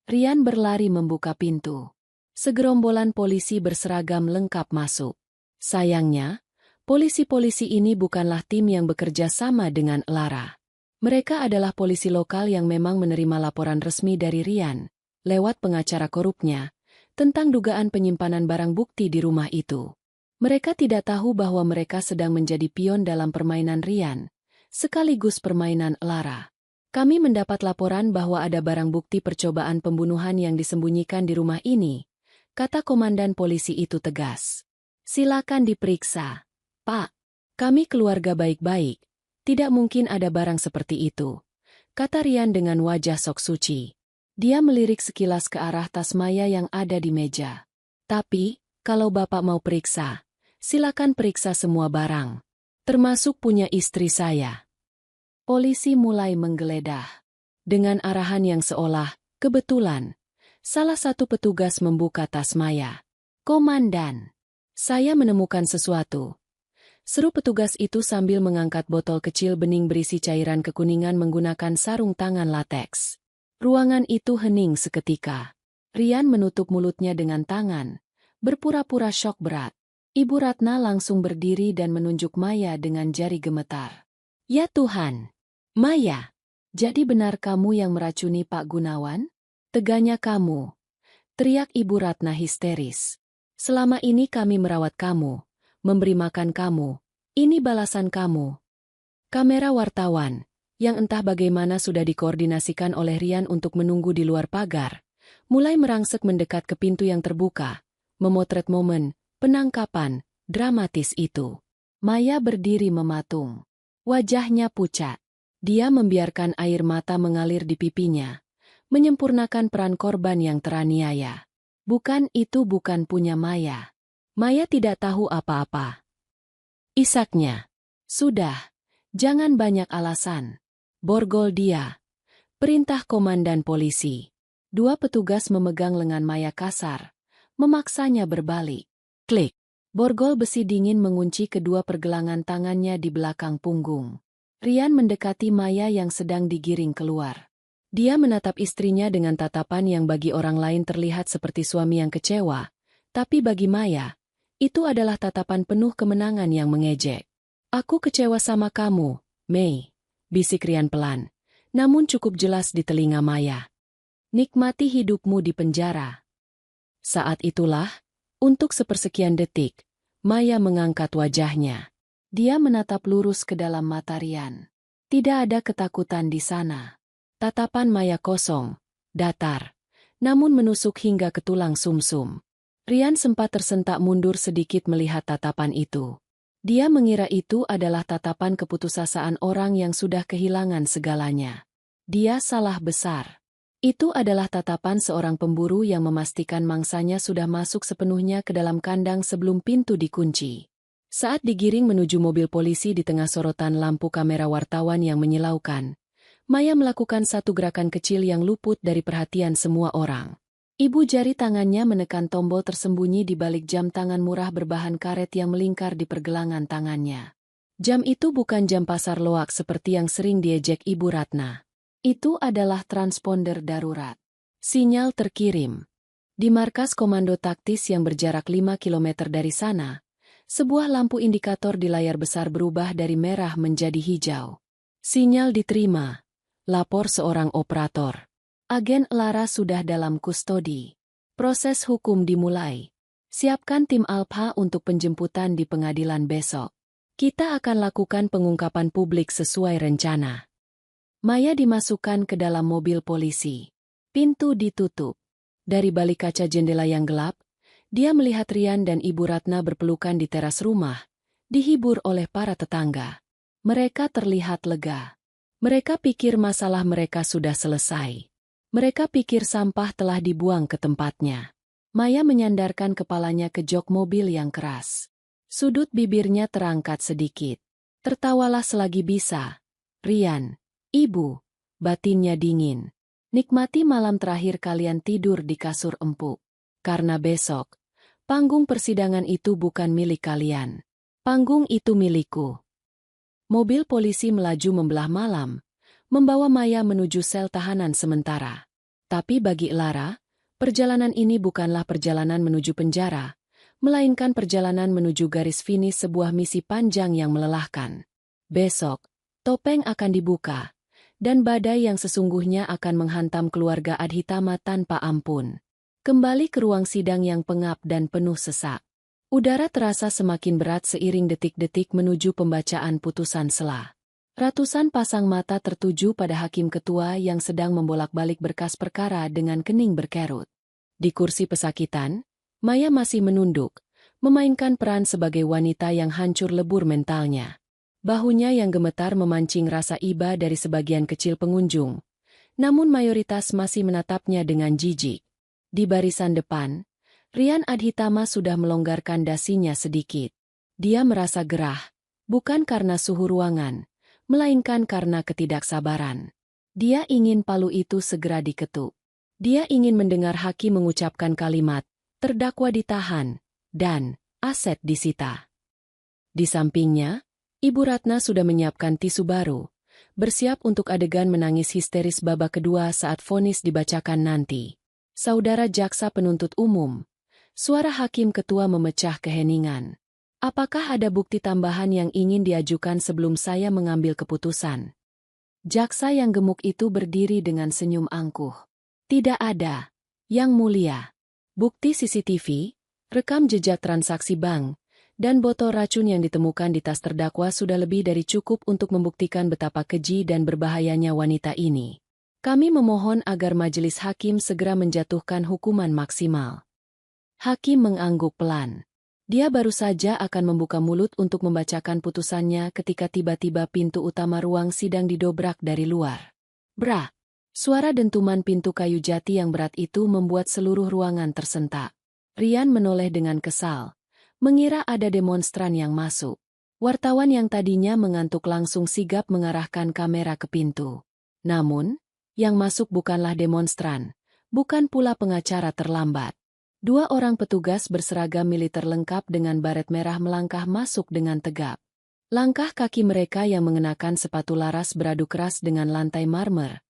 Speaker 1: Rian berlari membuka pintu. Segerombolan polisi berseragam lengkap masuk. Sayangnya, polisi-polisi ini bukanlah tim yang bekerja sama dengan Lara. Mereka adalah polisi lokal yang memang menerima laporan resmi dari Rian, lewat pengacara korupnya, tentang dugaan penyimpanan barang bukti di rumah itu. Mereka tidak tahu bahwa mereka sedang menjadi pion dalam permainan Rian, sekaligus permainan Lara. Kami mendapat laporan bahwa ada barang bukti percobaan pembunuhan yang disembunyikan di rumah ini, kata komandan polisi itu tegas. Silakan diperiksa. Pak, kami keluarga baik-baik. Tidak mungkin ada barang seperti itu, kata Rian dengan wajah sok suci. Dia melirik sekilas ke arah tas Maya yang ada di meja. Tapi, kalau Bapak mau periksa, silakan periksa semua barang. Termasuk punya istri saya. Polisi mulai menggeledah. Dengan arahan yang seolah, kebetulan, salah satu petugas membuka tas Maya. Komandan, saya menemukan sesuatu. Seru petugas itu sambil mengangkat botol kecil bening berisi cairan kekuningan menggunakan sarung tangan lateks. Ruangan itu hening seketika. Rian menutup mulutnya dengan tangan, berpura-pura syok berat. Ibu Ratna langsung berdiri dan menunjuk Maya dengan jari gemetar. Ya Tuhan! Maya, jadi benar kamu yang meracuni Pak Gunawan? Teganya kamu, teriak Ibu Ratna histeris. Selama ini kami merawat kamu, memberi makan kamu, ini balasan kamu. Kamera wartawan, yang entah bagaimana sudah dikoordinasikan oleh Rian untuk menunggu di luar pagar, mulai merangsek mendekat ke pintu yang terbuka, memotret momen penangkapan dramatis itu. Maya berdiri mematung. Wajahnya pucat. Dia membiarkan air mata mengalir di pipinya, menyempurnakan peran korban yang teraniaya. Bukan itu bukan punya Maya. Maya tidak tahu apa-apa. Isaknya. Sudah. Jangan banyak alasan. Borgol dia. Perintah komandan polisi. Dua petugas memegang lengan Maya kasar, memaksanya berbalik. Klik. Borgol besi dingin mengunci kedua pergelangan tangannya di belakang punggung. Rian mendekati Maya yang sedang digiring keluar. Dia menatap istrinya dengan tatapan yang bagi orang lain terlihat seperti suami yang kecewa, tapi bagi Maya, itu adalah tatapan penuh kemenangan yang mengejek. Aku kecewa sama kamu, Mei, bisik Rian pelan, namun cukup jelas di telinga Maya. Nikmati hidupmu di penjara. Saat itulah, untuk sepersekian detik, Maya mengangkat wajahnya. Dia menatap lurus ke dalam mata Rian. Tidak ada ketakutan di sana. Tatapan Maya kosong, datar, namun menusuk hingga ke tulang sumsum. Rian sempat tersentak mundur sedikit melihat tatapan itu. Dia mengira itu adalah tatapan keputusasaan orang yang sudah kehilangan segalanya. Dia salah besar. Itu adalah tatapan seorang pemburu yang memastikan mangsanya sudah masuk sepenuhnya ke dalam kandang sebelum pintu dikunci. Saat digiring menuju mobil polisi di tengah sorotan lampu kamera wartawan yang menyilaukan, Maya melakukan satu gerakan kecil yang luput dari perhatian semua orang. Ibu jari tangannya menekan tombol tersembunyi di balik jam tangan murah berbahan karet yang melingkar di pergelangan tangannya. Jam itu bukan jam pasar loak seperti yang sering diejek Ibu Ratna. Itu adalah transponder darurat. Sinyal terkirim. Di markas komando taktis yang berjarak 5 km dari sana, sebuah lampu indikator di layar besar berubah dari merah menjadi hijau. Sinyal diterima. Lapor seorang operator. Agen Lara sudah dalam kustodi. Proses hukum dimulai. Siapkan tim Alpha untuk penjemputan di pengadilan besok. Kita akan lakukan pengungkapan publik sesuai rencana. Maya dimasukkan ke dalam mobil polisi. Pintu ditutup. Dari balik kaca jendela yang gelap, dia melihat Rian dan Ibu Ratna berpelukan di teras rumah, dihibur oleh para tetangga. Mereka terlihat lega. Mereka pikir masalah mereka sudah selesai. Mereka pikir sampah telah dibuang ke tempatnya. Maya menyandarkan kepalanya ke jok mobil yang keras. Sudut bibirnya terangkat sedikit. Tertawalah selagi bisa. Rian, Ibu, batinnya dingin. Nikmati malam terakhir kalian tidur di kasur empuk. Karena besok, panggung persidangan itu bukan milik kalian. Panggung itu milikku. Mobil polisi melaju membelah malam, membawa Maya menuju sel tahanan sementara. Tapi bagi Lara, perjalanan ini bukanlah perjalanan menuju penjara, melainkan perjalanan menuju garis finish sebuah misi panjang yang melelahkan. Besok, topeng akan dibuka, dan badai yang sesungguhnya akan menghantam keluarga Adhitama tanpa ampun. Kembali ke ruang sidang yang pengap dan penuh sesak. Udara terasa semakin berat seiring detik-detik menuju pembacaan putusan sela. Ratusan pasang mata tertuju pada hakim ketua yang sedang membolak-balik berkas perkara dengan kening berkerut. Di kursi pesakitan, Maya masih menunduk, memainkan peran sebagai wanita yang hancur lebur mentalnya. Bahunya yang gemetar memancing rasa iba dari sebagian kecil pengunjung, namun mayoritas masih menatapnya dengan jijik. Di barisan depan, Rian Adhitama sudah melonggarkan dasinya sedikit. Dia merasa gerah, bukan karena suhu ruangan, melainkan karena ketidaksabaran. Dia ingin palu itu segera diketuk. Dia ingin mendengar hakim mengucapkan kalimat, terdakwa ditahan, dan aset disita. Di sampingnya, Ibu Ratna sudah menyiapkan tisu baru, bersiap untuk adegan menangis histeris babak kedua saat vonis dibacakan nanti. Saudara Jaksa Penuntut Umum, suara hakim ketua memecah keheningan. Apakah ada bukti tambahan yang ingin diajukan sebelum saya mengambil keputusan? Jaksa yang gemuk itu berdiri dengan senyum angkuh. Tidak ada, Yang Mulia. Bukti CCTV, rekam jejak transaksi bank, dan botol racun yang ditemukan di tas terdakwa sudah lebih dari cukup untuk membuktikan betapa keji dan berbahayanya wanita ini. Kami memohon agar majelis hakim segera menjatuhkan hukuman maksimal. Hakim mengangguk pelan. Dia baru saja akan membuka mulut untuk membacakan putusannya ketika tiba-tiba pintu utama ruang sidang didobrak dari luar. Brak! Suara dentuman pintu kayu jati yang berat itu membuat seluruh ruangan tersentak. Rian menoleh dengan kesal, mengira ada demonstran yang masuk. Wartawan yang tadinya mengantuk langsung sigap mengarahkan kamera ke pintu. Namun, yang masuk bukanlah demonstran, bukan pula pengacara terlambat. Dua orang petugas berseragam militer lengkap dengan baret merah melangkah masuk dengan tegap. Langkah kaki mereka yang mengenakan sepatu laras beradu keras dengan lantai marmer,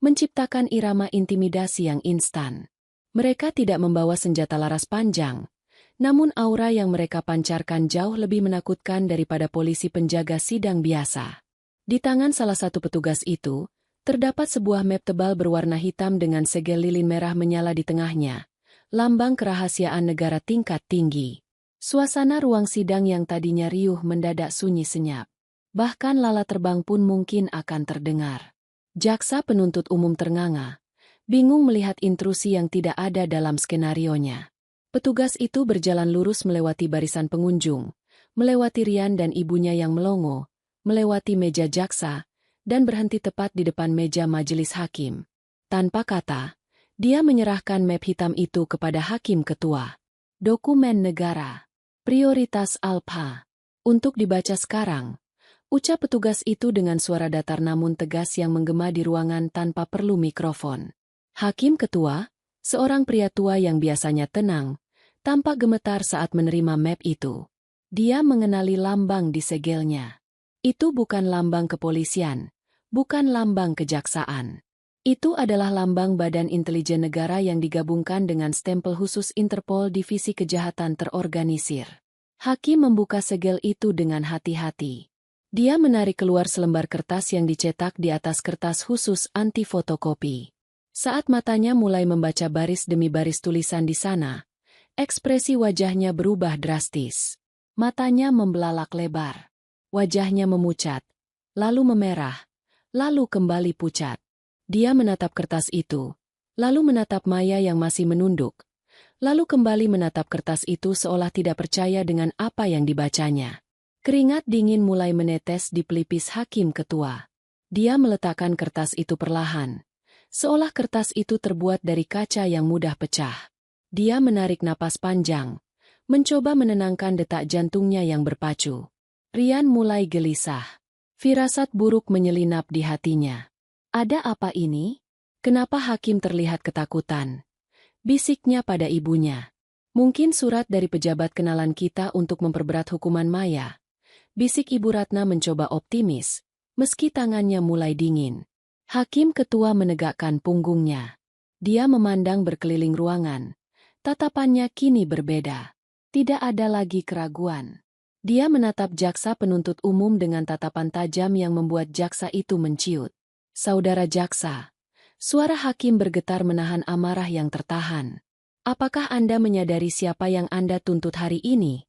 Speaker 1: menciptakan irama intimidasi yang instan. Mereka tidak membawa senjata laras panjang, namun aura yang mereka pancarkan jauh lebih menakutkan daripada polisi penjaga sidang biasa. Di tangan salah satu petugas itu, terdapat sebuah map tebal berwarna hitam dengan segel lilin merah menyala di tengahnya, lambang kerahasiaan negara tingkat tinggi. Suasana ruang sidang yang tadinya riuh mendadak sunyi senyap. Bahkan lala terbang pun mungkin akan terdengar. Jaksa Penuntut Umum ternganga, bingung melihat intrusi yang tidak ada dalam skenarionya. Petugas itu berjalan lurus melewati barisan pengunjung, melewati Rian dan ibunya yang melongo, melewati meja jaksa, dan berhenti tepat di depan meja majelis hakim. Tanpa kata, dia menyerahkan map hitam itu kepada hakim ketua. Dokumen negara. Prioritas Alpha. Untuk dibaca sekarang, ucap petugas itu dengan suara datar namun tegas yang menggema di ruangan tanpa perlu mikrofon. Hakim ketua, seorang pria tua yang biasanya tenang, tampak gemetar saat menerima map itu. Dia mengenali lambang di segelnya. Itu bukan lambang kepolisian, bukan lambang kejaksaan. Itu adalah lambang Badan Intelijen Negara yang digabungkan dengan stempel khusus Interpol Divisi Kejahatan Terorganisir. Hakim membuka segel itu dengan hati-hati. Dia menarik keluar selembar kertas yang dicetak di atas kertas khusus anti fotokopi. Saat matanya mulai membaca baris demi baris tulisan di sana, ekspresi wajahnya berubah drastis. Matanya membelalak lebar. Wajahnya memucat, lalu memerah, lalu kembali pucat. Dia menatap kertas itu, lalu menatap Maya yang masih menunduk, lalu kembali menatap kertas itu seolah tidak percaya dengan apa yang dibacanya. Keringat dingin mulai menetes di pelipis hakim ketua. Dia meletakkan kertas itu perlahan, seolah kertas itu terbuat dari kaca yang mudah pecah. Dia menarik napas panjang, mencoba menenangkan detak jantungnya yang berpacu. Rian mulai gelisah. Firasat buruk menyelinap di hatinya. Ada apa ini? Kenapa hakim terlihat ketakutan? Bisiknya pada ibunya. Mungkin surat dari pejabat kenalan kita untuk memperberat hukuman Maya. Bisik Ibu Ratna mencoba optimis, meski tangannya mulai dingin. Hakim ketua menegakkan punggungnya. Dia memandang berkeliling ruangan. Tatapannya kini berbeda. Tidak ada lagi keraguan. Dia menatap jaksa penuntut umum dengan tatapan tajam yang membuat jaksa itu menciut. Saudara jaksa, suara hakim bergetar menahan amarah yang tertahan. Apakah Anda menyadari siapa yang Anda tuntut hari ini?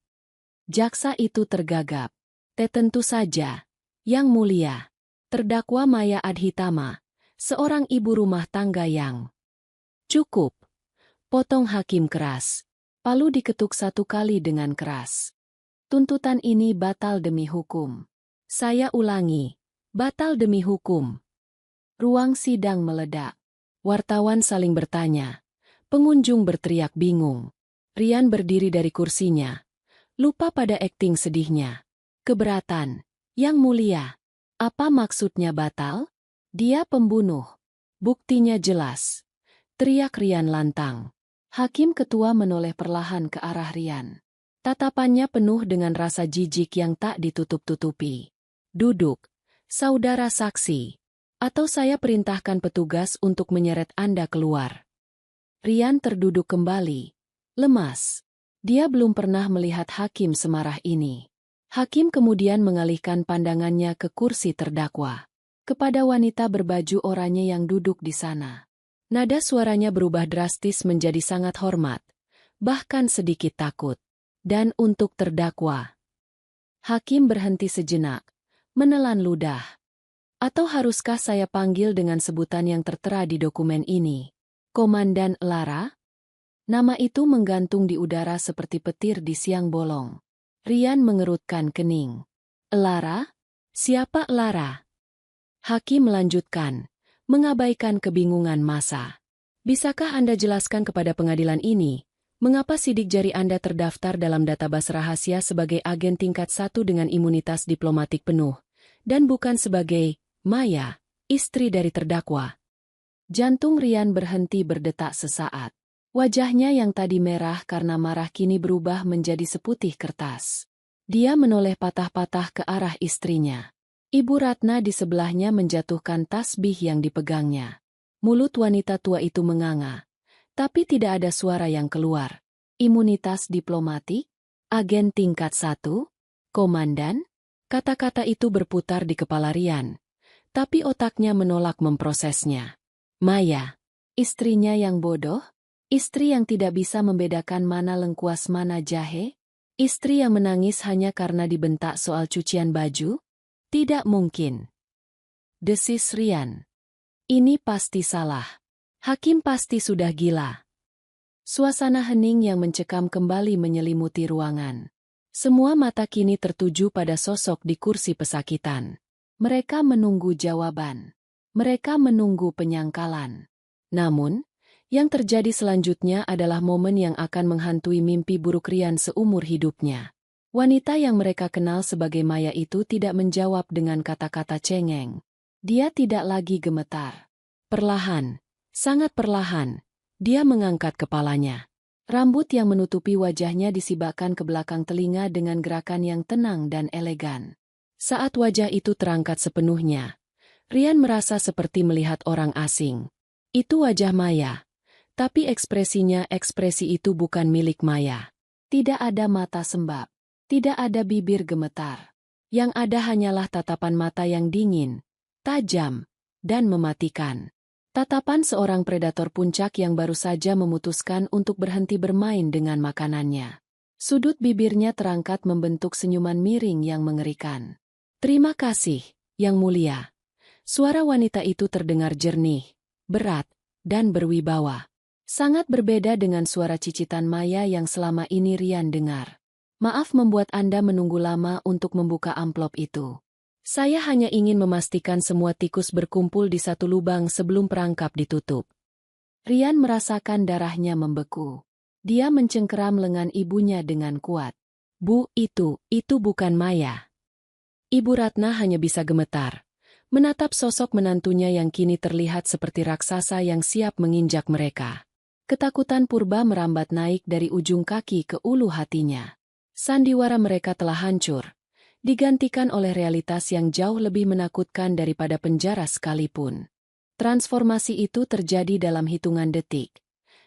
Speaker 1: Jaksa itu tergagap. Tentu saja, Yang Mulia. Terdakwa Maya Adhitama, seorang ibu rumah tangga yang... Cukup. Potong hakim keras. Palu diketuk 1 kali dengan keras. Tuntutan ini batal demi hukum. Saya ulangi, batal demi hukum. Ruang sidang meledak. Wartawan saling bertanya. Pengunjung berteriak bingung. Rian berdiri dari kursinya. Lupa pada akting sedihnya. Keberatan. Yang mulia. Apa maksudnya batal? Dia pembunuh. Buktinya jelas. Teriak Rian lantang. Hakim ketua menoleh perlahan ke arah Rian. Tatapannya penuh dengan rasa jijik yang tak ditutup-tutupi. Duduk, saudara saksi. Atau saya perintahkan petugas untuk menyeret Anda keluar. Rian terduduk kembali. Lemas. Dia belum pernah melihat hakim semarah ini. Hakim kemudian mengalihkan pandangannya ke kursi terdakwa. Kepada wanita berbaju oranye yang duduk di sana. Nada suaranya berubah drastis menjadi sangat hormat. Bahkan sedikit takut. Dan untuk terdakwa. Hakim berhenti sejenak. Menelan ludah. Atau haruskah saya panggil dengan sebutan yang tertera di dokumen ini? Komandan Lara? Nama itu menggantung di udara seperti petir di siang bolong. Rian mengerutkan kening. Lara? Siapa Lara? Hakim melanjutkan, mengabaikan kebingungan massa. Bisakah Anda jelaskan kepada pengadilan ini, mengapa sidik jari Anda terdaftar dalam database rahasia sebagai agen tingkat 1 dengan imunitas diplomatik penuh, dan bukan sebagai Maya, istri dari terdakwa? Jantung Rian berhenti berdetak sesaat. Wajahnya yang tadi merah karena marah kini berubah menjadi seputih kertas. Dia menoleh patah-patah ke arah istrinya. Ibu Ratna di sebelahnya menjatuhkan tasbih yang dipegangnya. Mulut wanita tua itu menganga. Tapi tidak ada suara yang keluar. Imunitas diplomatik? Agen tingkat 1? Komandan? Kata-kata itu berputar di kepala Rian. Tapi otaknya menolak memprosesnya. Maya. Istrinya yang bodoh? Istri yang tidak bisa membedakan mana lengkuas mana jahe? Istri yang menangis hanya karena dibentak soal cucian baju? Tidak mungkin. Desis Rian. Ini pasti salah. Hakim pasti sudah gila. Suasana hening yang mencekam kembali menyelimuti ruangan. Semua mata kini tertuju pada sosok di kursi pesakitan. Mereka menunggu jawaban. Mereka menunggu penyangkalan. Namun, yang terjadi selanjutnya adalah momen yang akan menghantui mimpi buruk Rian seumur hidupnya. Wanita yang mereka kenal sebagai Maya itu tidak menjawab dengan kata-kata cengeng. Dia tidak lagi gemetar. Perlahan, sangat perlahan, dia mengangkat kepalanya. Rambut yang menutupi wajahnya disibakkan ke belakang telinga dengan gerakan yang tenang dan elegan. Saat wajah itu terangkat sepenuhnya, Rian merasa seperti melihat orang asing. Itu wajah Maya. Tapi ekspresi itu bukan milik Maya. Tidak ada mata sembab. Tidak ada bibir gemetar. Yang ada hanyalah tatapan mata yang dingin, tajam, dan mematikan. Tatapan seorang predator puncak yang baru saja memutuskan untuk berhenti bermain dengan makanannya. Sudut bibirnya terangkat membentuk senyuman miring yang mengerikan. Terima kasih, Yang Mulia. Suara wanita itu terdengar jernih, berat, dan berwibawa. Sangat berbeda dengan suara cicitan Maya yang selama ini Rian dengar. Maaf membuat Anda menunggu lama untuk membuka amplop itu. Saya hanya ingin memastikan semua tikus berkumpul di satu lubang sebelum perangkap ditutup. Rian merasakan darahnya membeku. Dia mencengkeram lengan ibunya dengan kuat. Bu, itu bukan Maya. Ibu Ratna hanya bisa gemetar. Menatap sosok menantunya yang kini terlihat seperti raksasa yang siap menginjak mereka. Ketakutan purba merambat naik dari ujung kaki ke ulu hatinya. Sandiwara mereka telah hancur. Digantikan oleh realitas yang jauh lebih menakutkan daripada penjara sekalipun. Transformasi itu terjadi dalam hitungan detik.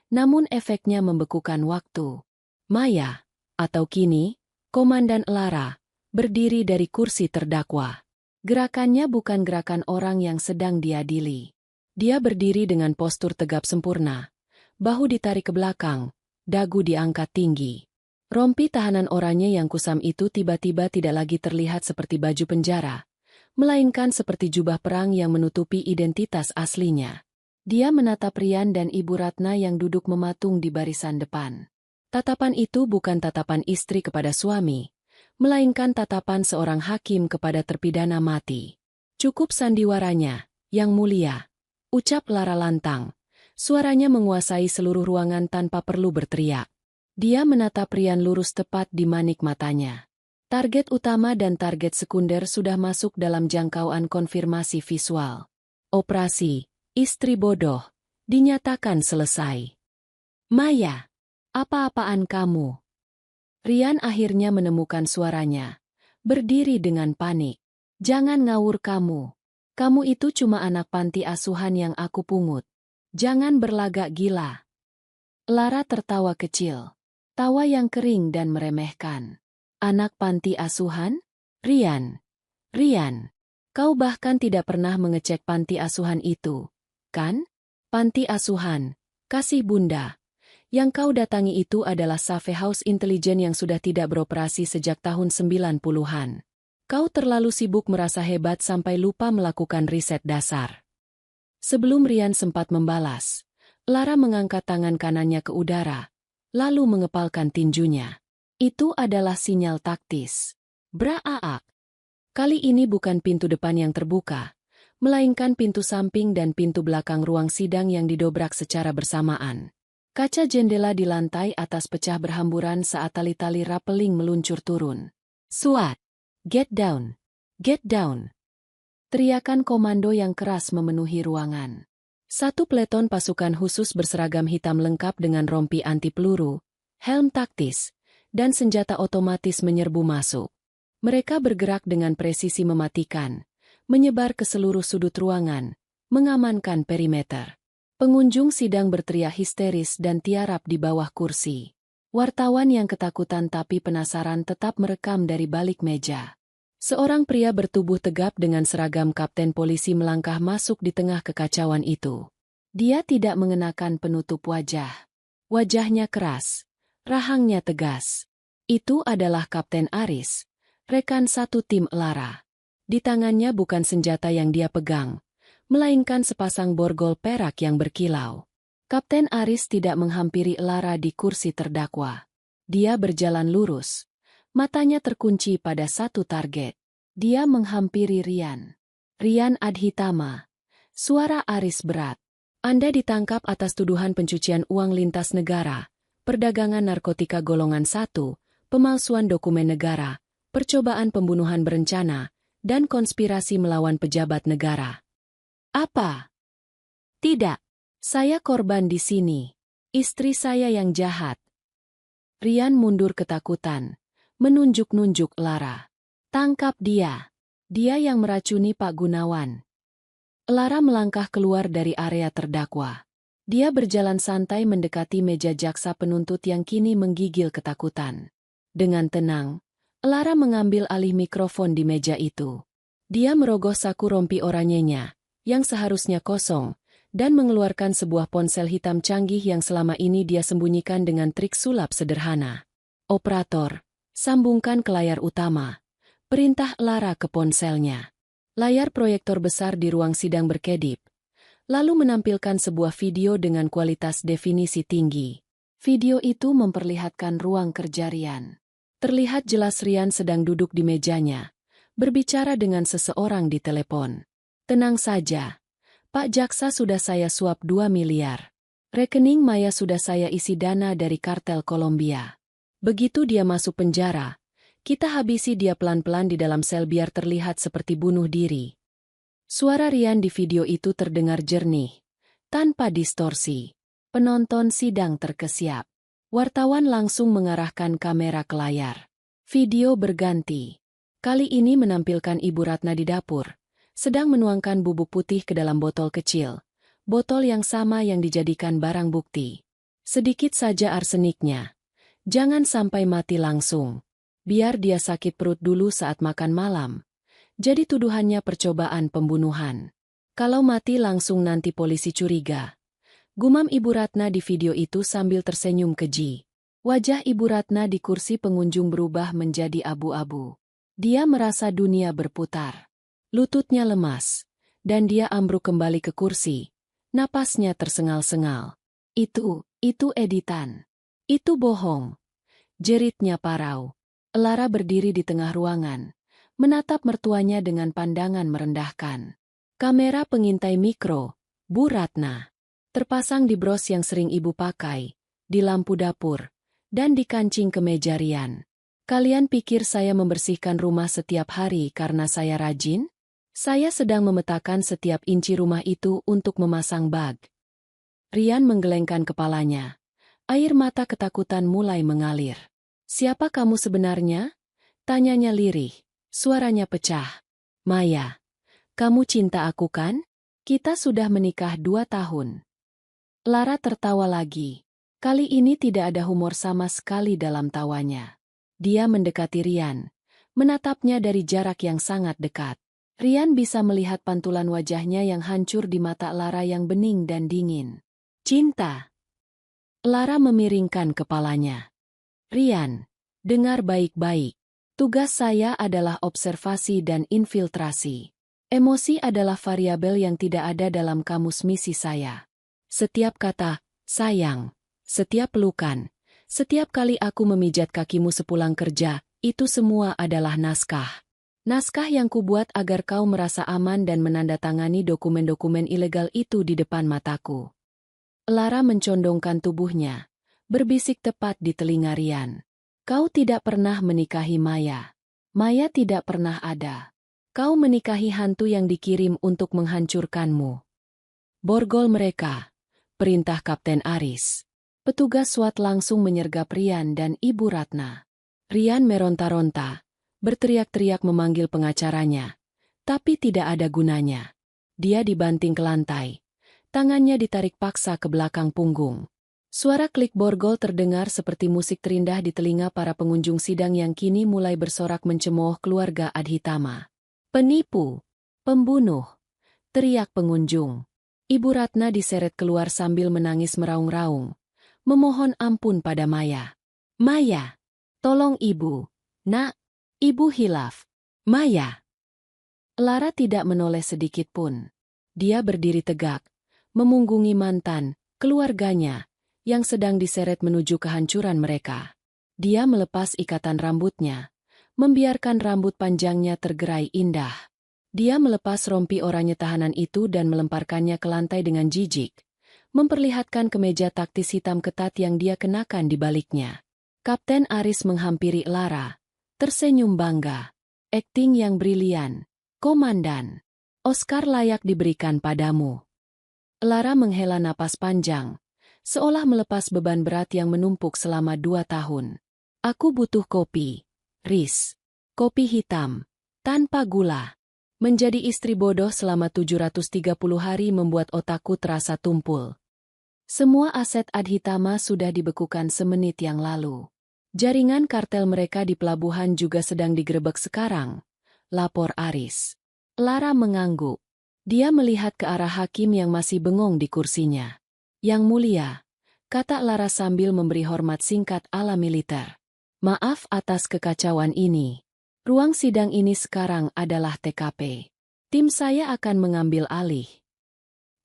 Speaker 1: Namun efeknya membekukan waktu. Maya, atau kini, Komandan Lara, berdiri dari kursi terdakwa. Gerakannya bukan gerakan orang yang sedang diadili. Dia berdiri dengan postur tegap sempurna. Bahu ditarik ke belakang, dagu diangkat tinggi. Rompi tahanan oranye yang kusam itu tiba-tiba tidak lagi terlihat seperti baju penjara, melainkan seperti jubah perang yang menutupi identitas aslinya. Dia menatap Rian dan Ibu Ratna yang duduk mematung di barisan depan. Tatapan itu bukan tatapan istri kepada suami, melainkan tatapan seorang hakim kepada terpidana mati. "Cukup sandiwaranya, Yang Mulia," ucap Lara lantang. Suaranya menguasai seluruh ruangan tanpa perlu berteriak. Dia menatap Rian lurus tepat di manik matanya. Target utama dan target sekunder sudah masuk dalam jangkauan konfirmasi visual. Operasi Istri Bodoh dinyatakan selesai. "Maya, apa-apaan kamu?" Rian akhirnya menemukan suaranya. Berdiri dengan panik. "Jangan ngawur kamu. Kamu itu cuma anak panti asuhan yang aku pungut. Jangan berlagak gila." Lara tertawa kecil. Tawa yang kering dan meremehkan. "Anak panti asuhan? Rian. Rian, kau bahkan tidak pernah mengecek panti asuhan itu, kan? Panti asuhan, kasih bunda. Yang kau datangi itu adalah Safe House intelijen yang sudah tidak beroperasi sejak tahun 90-an. Kau terlalu sibuk merasa hebat sampai lupa melakukan riset dasar." Sebelum Rian sempat membalas, Lara mengangkat tangan kanannya ke udara, lalu mengepalkan tinjunya. Itu adalah sinyal taktis. Braak. Kali ini bukan pintu depan yang terbuka, melainkan pintu samping dan pintu belakang ruang sidang yang didobrak secara bersamaan. Kaca jendela di lantai atas pecah berhamburan saat tali-tali rapeling meluncur turun. "Suat! Get down! Get down!" Teriakan komando yang keras memenuhi ruangan. Satu peleton pasukan khusus berseragam hitam lengkap dengan rompi anti peluru, helm taktis, dan senjata otomatis menyerbu masuk. Mereka bergerak dengan presisi mematikan, menyebar ke seluruh sudut ruangan, mengamankan perimeter. Pengunjung sidang berteriak histeris dan tiarap di bawah kursi. Wartawan yang ketakutan tapi penasaran tetap merekam dari balik meja. Seorang pria bertubuh tegap dengan seragam kapten polisi melangkah masuk di tengah kekacauan itu. Dia tidak mengenakan penutup wajah. Wajahnya keras, rahangnya tegas. Itu adalah Kapten Aris, rekan satu tim Lara. Di tangannya bukan senjata yang dia pegang, melainkan sepasang borgol perak yang berkilau. Kapten Aris tidak menghampiri Lara di kursi terdakwa. Dia berjalan lurus. Matanya terkunci pada satu target. Dia menghampiri Rian. "Rian Adhitama." Suara Aris berat. "Anda ditangkap atas tuduhan pencucian uang lintas negara, perdagangan narkotika golongan 1, pemalsuan dokumen negara, percobaan pembunuhan berencana, dan konspirasi melawan pejabat negara." "Apa?" "Tidak. Saya korban di sini. Istri saya yang jahat." Rian mundur ketakutan, menunjuk-nunjuk Lara. "Tangkap dia. Dia yang meracuni Pak Gunawan." Lara melangkah keluar dari area terdakwa. Dia berjalan santai mendekati meja jaksa penuntut yang kini menggigil ketakutan. Dengan tenang, Lara mengambil alih mikrofon di meja itu. Dia merogoh saku rompi oranyenya, yang seharusnya kosong, dan mengeluarkan sebuah ponsel hitam canggih yang selama ini dia sembunyikan dengan trik sulap sederhana. "Operator, sambungkan ke layar utama," perintah Lara ke ponselnya. Layar proyektor besar di ruang sidang berkedip, lalu menampilkan sebuah video dengan kualitas definisi tinggi. Video itu memperlihatkan ruang kerja Rian. Terlihat jelas Rian sedang duduk di mejanya, berbicara dengan seseorang di telepon. "Tenang saja, Pak Jaksa, sudah saya suap 2 miliar. Rekening Maya sudah saya isi dana dari kartel Kolombia. Begitu dia masuk penjara, kita habisi dia pelan-pelan di dalam sel biar terlihat seperti bunuh diri." Suara Rian di video itu terdengar jernih, tanpa distorsi. Penonton sidang terkesiap. Wartawan langsung mengarahkan kamera ke layar. Video berganti. Kali ini menampilkan Ibu Ratna di dapur, sedang menuangkan bubuk putih ke dalam botol kecil, botol yang sama yang dijadikan barang bukti. Sedikit saja arseniknya. Jangan sampai mati langsung. Biar dia sakit perut dulu saat makan malam. Jadi tuduhannya percobaan pembunuhan. Kalau mati langsung nanti polisi curiga. Gumam Ibu Ratna di video itu sambil tersenyum keji. Wajah Ibu Ratna di kursi pengunjung berubah menjadi abu-abu. Dia merasa dunia berputar. Lututnya lemas, dan dia ambruk kembali ke kursi. Napasnya tersengal-sengal. Itu editan. Itu bohong, jeritnya parau. Lara berdiri di tengah ruangan, menatap mertuanya dengan pandangan merendahkan. Kamera pengintai mikro, Bu Ratna, terpasang di bros yang sering ibu pakai, di lampu dapur, dan di kancing kemeja Rian. Kalian pikir saya membersihkan rumah setiap hari karena saya rajin? Saya sedang memetakan setiap inci rumah itu untuk memasang bag. Rian menggelengkan kepalanya. Air mata ketakutan mulai mengalir. Siapa kamu sebenarnya? Tanyanya lirih. Suaranya pecah. Maya, kamu cinta aku kan? Kita sudah menikah 2 tahun. Lara tertawa lagi. Kali ini tidak ada humor sama sekali dalam tawanya. Dia mendekati Rian, menatapnya dari jarak yang sangat dekat. Rian bisa melihat pantulan wajahnya yang hancur di mata Lara yang bening dan dingin. Cinta. Lara memiringkan kepalanya. Rian, dengar baik-baik. Tugas saya adalah observasi dan infiltrasi. Emosi adalah variabel yang tidak ada dalam kamus misi saya. Setiap kata, sayang, setiap pelukan, setiap kali aku memijat kakimu sepulang kerja, itu semua adalah naskah. Naskah yang kubuat agar kau merasa aman dan menandatangani dokumen-dokumen ilegal itu di depan mataku. Lara mencondongkan tubuhnya, berbisik tepat di telinga Rian. Kau tidak pernah menikahi Maya. Maya tidak pernah ada. Kau menikahi hantu yang dikirim untuk menghancurkanmu. Borgol mereka, perintah Kapten Aris. Petugas SWAT langsung menyergap Rian dan Ibu Ratna. Rian meronta-ronta, berteriak-teriak memanggil pengacaranya, tapi tidak ada gunanya. Dia dibanting ke lantai. Tangannya ditarik paksa ke belakang punggung. Suara klik borgol terdengar seperti musik terindah di telinga para pengunjung sidang yang kini mulai bersorak mencemooh keluarga Adhitama. Penipu! Pembunuh! Teriak pengunjung. Ibu Ratna diseret keluar sambil menangis meraung-raung, memohon ampun pada Maya. Maya! Tolong ibu! Nak! Ibu hilaf! Maya! Lara tidak menoleh sedikit pun. Dia berdiri tegak, memunggungi mantan, keluarganya, yang sedang diseret menuju kehancuran mereka. Dia melepas ikatan rambutnya, membiarkan rambut panjangnya tergerai indah. Dia melepas rompi oranye tahanan itu dan melemparkannya ke lantai dengan jijik, memperlihatkan kemeja taktis hitam ketat yang dia kenakan di baliknya. Kapten Aris menghampiri Lara, tersenyum bangga. Akting yang brilian, Komandan. Oscar layak diberikan padamu. Lara menghela napas panjang, seolah melepas beban berat yang menumpuk selama 2 tahun. Aku butuh kopi, Riz. Kopi hitam, tanpa gula. Menjadi istri bodoh selama 730 hari membuat otakku terasa tumpul. Semua aset Adhitama sudah dibekukan semenit yang lalu. Jaringan kartel mereka di pelabuhan juga sedang digerebek sekarang, lapor Aris. Lara mengangguk. Dia melihat ke arah hakim yang masih bengong di kursinya. Yang mulia, kata Lara sambil memberi hormat singkat ala militer. Maaf atas kekacauan ini. Ruang sidang ini sekarang adalah TKP. Tim saya akan mengambil alih.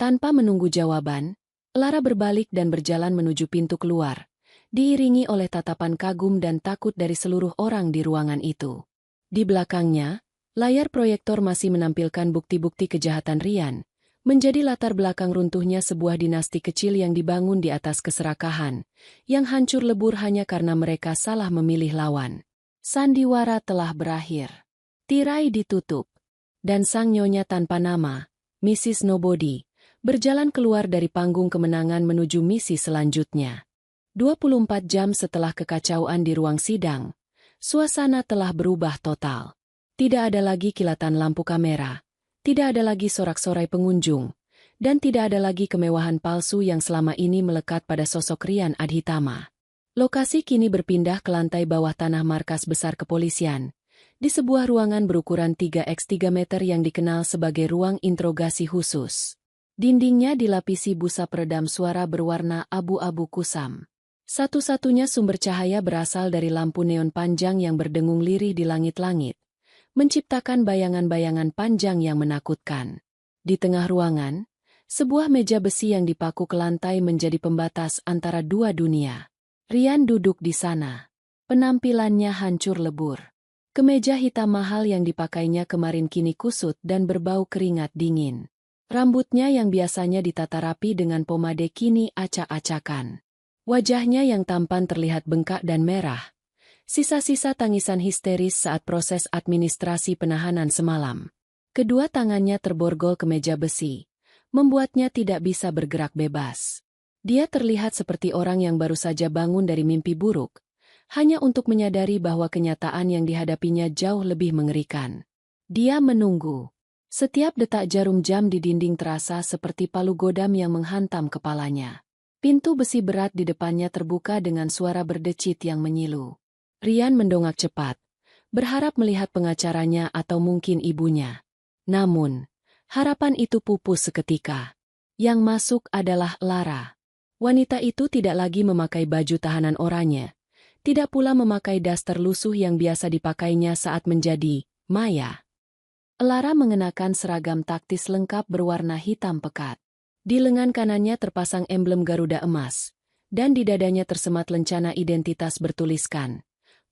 Speaker 1: Tanpa menunggu jawaban, Lara berbalik dan berjalan menuju pintu keluar, diiringi oleh tatapan kagum dan takut dari seluruh orang di ruangan itu. Di belakangnya, layar proyektor masih menampilkan bukti-bukti kejahatan Rian, menjadi latar belakang runtuhnya sebuah dinasti kecil yang dibangun di atas keserakahan, yang hancur lebur hanya karena mereka salah memilih lawan. Sandiwara telah berakhir. Tirai ditutup. Dan sang nyonya tanpa nama, Mrs. Nobody, berjalan keluar dari panggung kemenangan menuju misi selanjutnya. 24 jam setelah kekacauan di ruang sidang, suasana telah berubah total. Tidak ada lagi kilatan lampu kamera, tidak ada lagi sorak-sorai pengunjung, dan tidak ada lagi kemewahan palsu yang selama ini melekat pada sosok Rian Adhitama. Lokasi kini berpindah ke lantai bawah tanah markas besar kepolisian, di sebuah ruangan berukuran 3x3 meter yang dikenal sebagai ruang interogasi khusus. Dindingnya dilapisi busa peredam suara berwarna abu-abu kusam. Satu-satunya sumber cahaya berasal dari lampu neon panjang yang berdengung lirih di langit-langit, menciptakan bayangan-bayangan panjang yang menakutkan. Di tengah ruangan, sebuah meja besi yang dipaku ke lantai menjadi pembatas antara dua dunia. Rian duduk di sana. Penampilannya hancur lebur. Kemeja hitam mahal yang dipakainya kemarin kini kusut dan berbau keringat dingin. Rambutnya yang biasanya ditata rapi dengan pomade kini acak-acakan. Wajahnya yang tampan terlihat bengkak dan merah. Sisa-sisa tangisan histeris saat proses administrasi penahanan semalam. Kedua tangannya terborgol ke meja besi, membuatnya tidak bisa bergerak bebas. Dia terlihat seperti orang yang baru saja bangun dari mimpi buruk, hanya untuk menyadari bahwa kenyataan yang dihadapinya jauh lebih mengerikan. Dia menunggu. Setiap detak jarum jam di dinding terasa seperti palu godam yang menghantam kepalanya. Pintu besi berat di depannya terbuka dengan suara berdecit yang menyilu. Rian mendongak cepat, berharap melihat pengacaranya atau mungkin ibunya. Namun, harapan itu pupus seketika. Yang masuk adalah Lara. Wanita itu tidak lagi memakai baju tahanan oranye, tidak pula memakai daster lusuh yang biasa dipakainya saat menjadi Maya. Lara mengenakan seragam taktis lengkap berwarna hitam pekat. Di lengan kanannya terpasang emblem Garuda emas, dan di dadanya tersemat lencana identitas bertuliskan,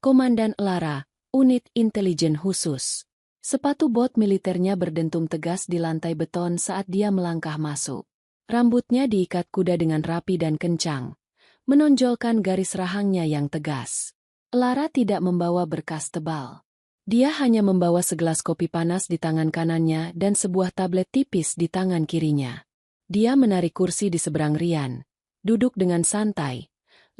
Speaker 1: Komandan Lara, Unit Intelijen Khusus. Sepatu bot militernya berdentum tegas di lantai beton saat dia melangkah masuk. Rambutnya diikat kuda dengan rapi dan kencang, menonjolkan garis rahangnya yang tegas. Lara tidak membawa berkas tebal. Dia hanya membawa segelas kopi panas di tangan kanannya dan sebuah tablet tipis di tangan kirinya. Dia menarik kursi di seberang Rian, duduk dengan santai,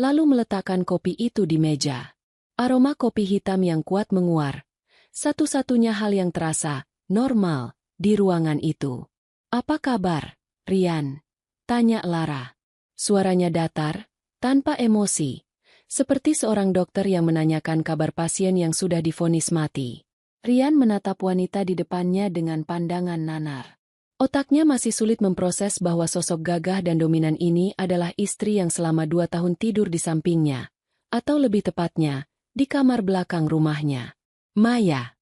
Speaker 1: lalu meletakkan kopi itu di meja. Aroma kopi hitam yang kuat menguar. Satu-satunya hal yang terasa normal di ruangan itu. "Apa kabar, Rian?" tanya Lara. Suaranya datar, tanpa emosi, seperti seorang dokter yang menanyakan kabar pasien yang sudah divonis mati. Rian menatap wanita di depannya dengan pandangan nanar. Otaknya masih sulit memproses bahwa sosok gagah dan dominan ini adalah istri yang selama 2 tahun tidur di sampingnya, atau lebih tepatnya, di kamar belakang rumahnya. "Maya."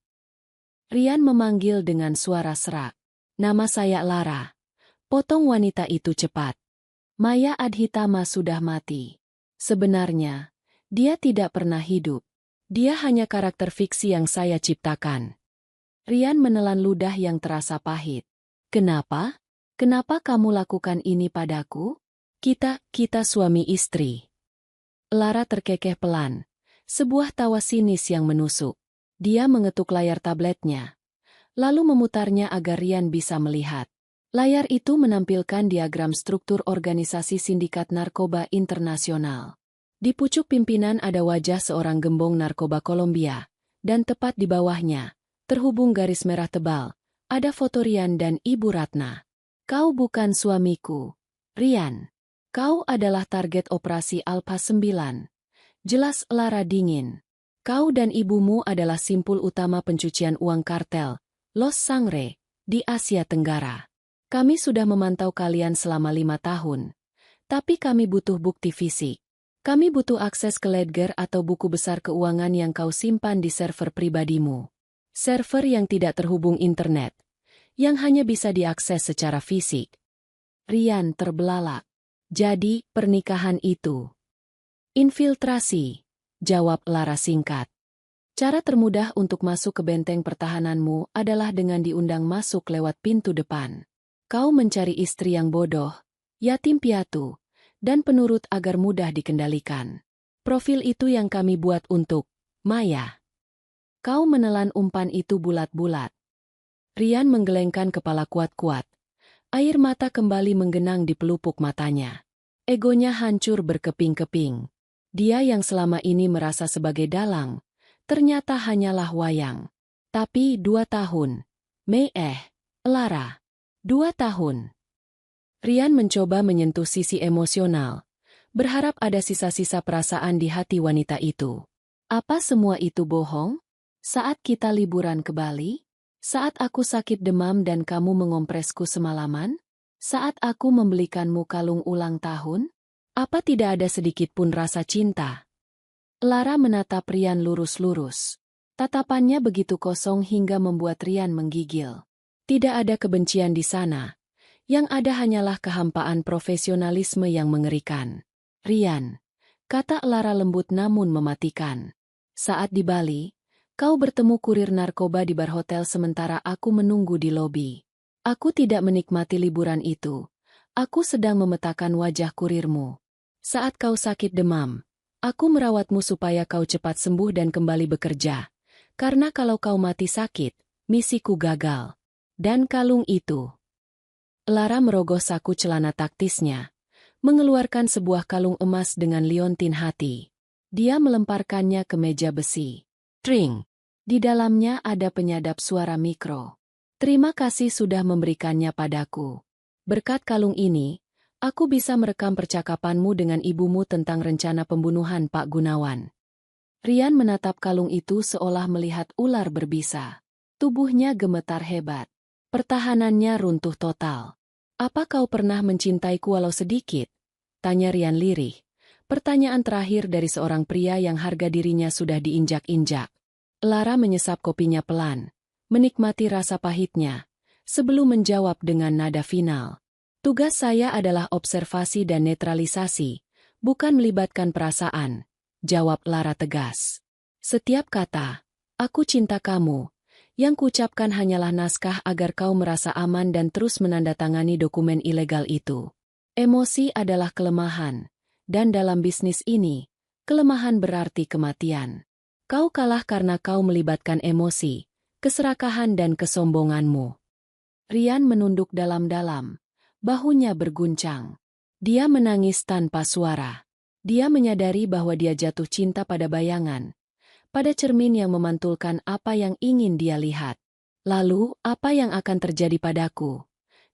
Speaker 1: Rian memanggil dengan suara serak. "Nama saya Lara." Potong wanita itu cepat. Maya Adhitama sudah mati. Sebenarnya, dia tidak pernah hidup. Dia hanya karakter fiksi yang saya ciptakan. Rian menelan ludah yang terasa pahit. "Kenapa? Kenapa kamu lakukan ini padaku? Kita suami istri." Lara terkekeh pelan. Sebuah tawa sinis yang menusuk. Dia mengetuk layar tabletnya, lalu memutarnya agar Rian bisa melihat. Layar itu menampilkan diagram struktur organisasi sindikat narkoba internasional. Di pucuk pimpinan ada wajah seorang gembong narkoba Kolombia, dan tepat di bawahnya, terhubung garis merah tebal, ada foto Rian dan Ibu Ratna. "Kau bukan suamiku, Rian. Kau adalah target operasi Alpha 9. Jelas Lara dingin. "Kau dan ibumu adalah simpul utama pencucian uang kartel Los Sangre di Asia Tenggara. Kami sudah memantau kalian selama 5 tahun. Tapi kami butuh bukti fisik. Kami butuh akses ke ledger atau buku besar keuangan yang kau simpan di server pribadimu. Server yang tidak terhubung internet, yang hanya bisa diakses secara fisik." Rian terbelalak. "Jadi, pernikahan itu infiltrasi," jawab Lara singkat. "Cara termudah untuk masuk ke benteng pertahananmu adalah dengan diundang masuk lewat pintu depan. Kau mencari istri yang bodoh, yatim piatu, dan penurut agar mudah dikendalikan. Profil itu yang kami buat untuk Maya." Kau menelan umpan itu bulat-bulat. Rian menggelengkan kepala kuat-kuat. Air mata kembali menggenang di pelupuk matanya. Egonya hancur berkeping-keping. Dia yang selama ini merasa sebagai dalang, ternyata hanyalah wayang. Tapi 2 tahun. Lara. 2 tahun. Rian mencoba menyentuh sisi emosional, berharap ada sisa-sisa perasaan di hati wanita itu. "Apa semua itu bohong? Saat kita liburan ke Bali? Saat aku sakit demam dan kamu mengompresku semalaman? Saat aku membelikanmu kalung ulang tahun? Apa tidak ada sedikit pun rasa cinta?" Lara menatap Rian lurus-lurus. Tatapannya begitu kosong hingga membuat Rian menggigil. Tidak ada kebencian di sana. Yang ada hanyalah kehampaan profesionalisme yang mengerikan. "Rian, kata Lara lembut namun mematikan. Saat di Bali, kau bertemu kurir narkoba di bar hotel sementara aku menunggu di lobi. Aku tidak menikmati liburan itu. Aku sedang memetakan wajah kurirmu. Saat kau sakit demam, aku merawatmu supaya kau cepat sembuh dan kembali bekerja. Karena kalau kau mati sakit, misiku gagal. Dan kalung itu. Lara merogoh saku celana taktisnya, mengeluarkan sebuah kalung emas dengan liontin hati. Dia melemparkannya ke meja besi. Tring! Di dalamnya ada penyadap suara mikro. Terima kasih sudah memberikannya padaku. Berkat kalung ini, aku bisa merekam percakapanmu dengan ibumu tentang rencana pembunuhan Pak Gunawan. Rian menatap kalung itu seolah melihat ular berbisa. Tubuhnya gemetar hebat. Pertahanannya runtuh total. Apa kau pernah mencintaiku walau sedikit? Tanya Rian lirih. Pertanyaan terakhir dari seorang pria yang harga dirinya sudah diinjak-injak. Lara menyesap kopinya pelan, menikmati rasa pahitnya, sebelum menjawab dengan nada final. Tugas saya adalah observasi dan netralisasi, bukan melibatkan perasaan, jawab Lara tegas. Setiap kata, aku cinta kamu, yang kuucapkan hanyalah naskah agar kau merasa aman dan terus menandatangani dokumen ilegal itu. Emosi adalah kelemahan, dan dalam bisnis ini, kelemahan berarti kematian. Kau kalah karena kau melibatkan emosi, keserakahan dan kesombonganmu. Rian menunduk dalam-dalam, bahunya berguncang. Dia menangis tanpa suara. Dia menyadari bahwa dia jatuh cinta pada bayangan, pada cermin yang memantulkan apa yang ingin dia lihat. Lalu, apa yang akan terjadi padaku?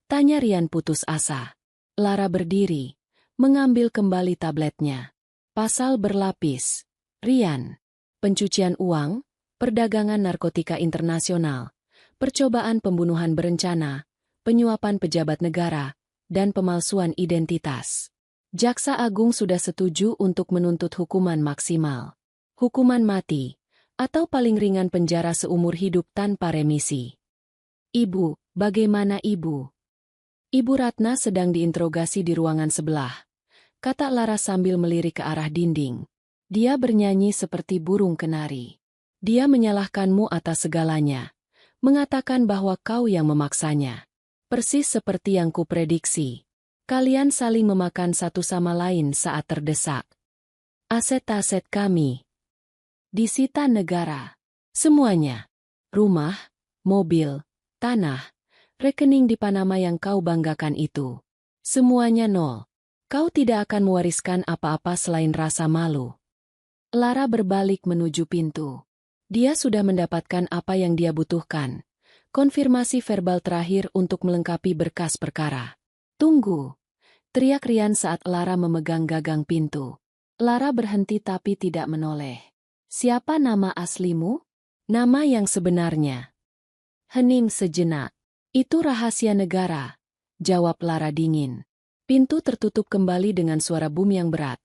Speaker 1: Tanya Rian putus asa. Lara berdiri, mengambil kembali tabletnya. Pasal berlapis. Rian. Pencucian uang, perdagangan narkotika internasional, percobaan pembunuhan berencana, penyuapan pejabat negara, dan pemalsuan identitas. Jaksa Agung sudah setuju untuk menuntut hukuman maksimal. Hukuman mati, atau paling ringan penjara seumur hidup tanpa remisi. Ibu, bagaimana ibu? Ibu Ratna sedang diinterogasi di ruangan sebelah, kata Lara sambil melirik ke arah dinding. Dia bernyanyi seperti burung kenari. Dia menyalahkanmu atas segalanya, mengatakan bahwa kau yang memaksanya. Persis seperti yang kuprediksi. Kalian saling memakan satu sama lain saat terdesak. Aset-aset kami disita negara. Semuanya. Rumah, mobil, tanah, rekening di Panama yang kau banggakan itu. Semuanya nol. Kau tidak akan mewariskan apa-apa selain rasa malu. Lara berbalik menuju pintu. Dia sudah mendapatkan apa yang dia butuhkan. Konfirmasi verbal terakhir untuk melengkapi berkas perkara. Tunggu. Teriak Rian saat Lara memegang gagang pintu. Lara berhenti tapi tidak menoleh. Siapa nama aslimu? Nama yang sebenarnya. Hening sejenak. Itu rahasia negara, jawab Lara dingin. Pintu tertutup kembali dengan suara bum yang berat,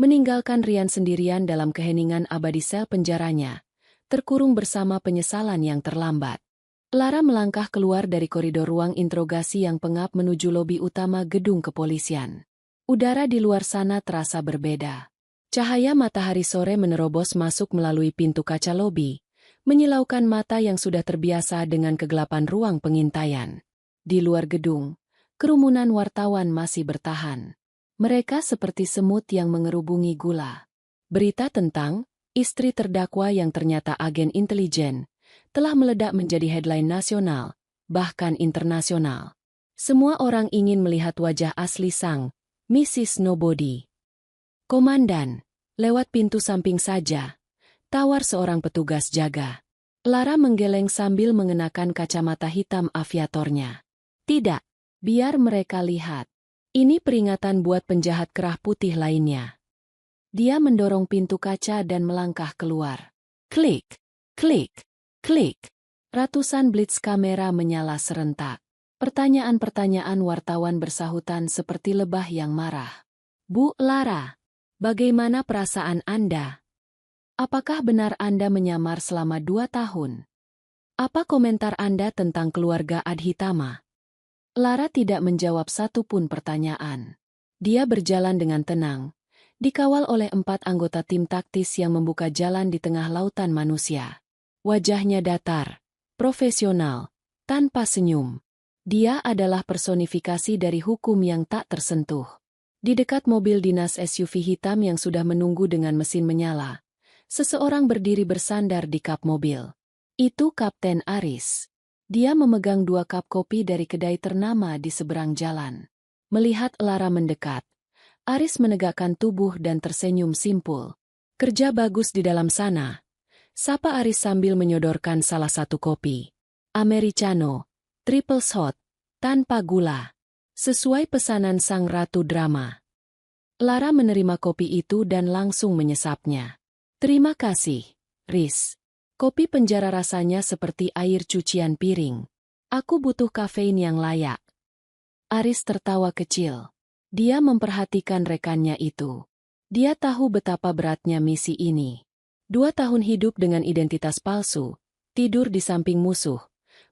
Speaker 1: meninggalkan Rian sendirian dalam keheningan abadi sel penjaranya, terkurung bersama penyesalan yang terlambat. Lara melangkah keluar dari koridor ruang interogasi yang pengap menuju lobi utama gedung kepolisian. Udara di luar sana terasa berbeda. Cahaya matahari sore menerobos masuk melalui pintu kaca lobi, menyilaukan mata yang sudah terbiasa dengan kegelapan ruang pengintaian. Di luar gedung, kerumunan wartawan masih bertahan. Mereka seperti semut yang mengerubungi gula. Berita tentang istri terdakwa yang ternyata agen intelijen telah meledak menjadi headline nasional, bahkan internasional. Semua orang ingin melihat wajah asli sang Mrs. Nobody. Komandan, lewat pintu samping saja, tawar seorang petugas jaga. Lara menggeleng sambil mengenakan kacamata hitam aviatornya. Tidak, biar mereka lihat. Ini peringatan buat penjahat kerah putih lainnya. Dia mendorong pintu kaca dan melangkah keluar. Klik, klik, klik. Ratusan blitz kamera menyala serentak. Pertanyaan-pertanyaan wartawan bersahutan seperti lebah yang marah. Bu Lara, bagaimana perasaan Anda? Apakah benar Anda menyamar selama 2 tahun? Apa komentar Anda tentang keluarga Adhitama? Lara tidak menjawab satu pun pertanyaan. Dia berjalan dengan tenang, dikawal oleh 4 anggota tim taktis yang membuka jalan di tengah lautan manusia. Wajahnya datar, profesional, tanpa senyum. Dia adalah personifikasi dari hukum yang tak tersentuh. Di dekat mobil dinas SUV hitam yang sudah menunggu dengan mesin menyala, seseorang berdiri bersandar di kap mobil. Itu Kapten Aris. Dia memegang 2 cup kopi dari kedai ternama di seberang jalan. Melihat Lara mendekat, Aris menegakkan tubuh dan tersenyum simpul. Kerja bagus di dalam sana, sapa Aris sambil menyodorkan salah satu kopi. Americano, triple shot, tanpa gula. Sesuai pesanan sang ratu drama. Lara menerima kopi itu dan langsung menyesapnya. Terima kasih, Riz. Kopi penjara rasanya seperti air cucian piring. Aku butuh kafein yang layak. Aris tertawa kecil. Dia memperhatikan rekannya itu. Dia tahu betapa beratnya misi ini. 2 tahun hidup dengan identitas palsu, tidur di samping musuh,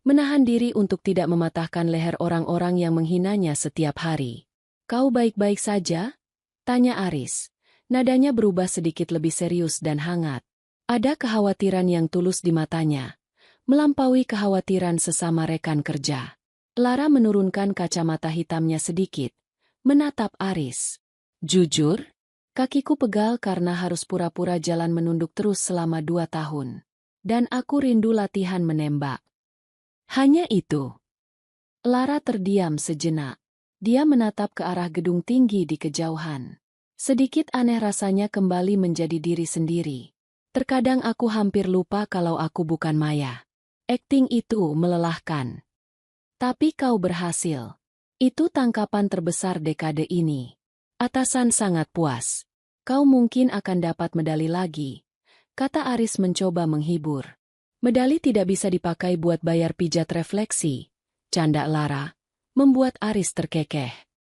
Speaker 1: menahan diri untuk tidak mematahkan leher orang-orang yang menghinanya setiap hari. Kau baik-baik saja? Tanya Aris. Nadanya berubah sedikit lebih serius dan hangat. Ada kekhawatiran yang tulus di matanya, melampaui kekhawatiran sesama rekan kerja. Lara menurunkan kacamata hitamnya sedikit, menatap Aris. Jujur, kakiku pegal karena harus pura-pura jalan menunduk terus selama 2 tahun. Dan aku rindu latihan menembak. Hanya itu. Lara terdiam sejenak. Dia menatap ke arah gedung tinggi di kejauhan. Sedikit aneh rasanya kembali menjadi diri sendiri. Terkadang aku hampir lupa kalau aku bukan Maya. Akting itu melelahkan. Tapi kau berhasil. Itu tangkapan terbesar dekade ini. Atasan sangat puas. Kau mungkin akan dapat medali lagi, kata Aris mencoba menghibur. Medali tidak bisa dipakai buat bayar pijat refleksi, canda Lara, membuat Aris terkekeh.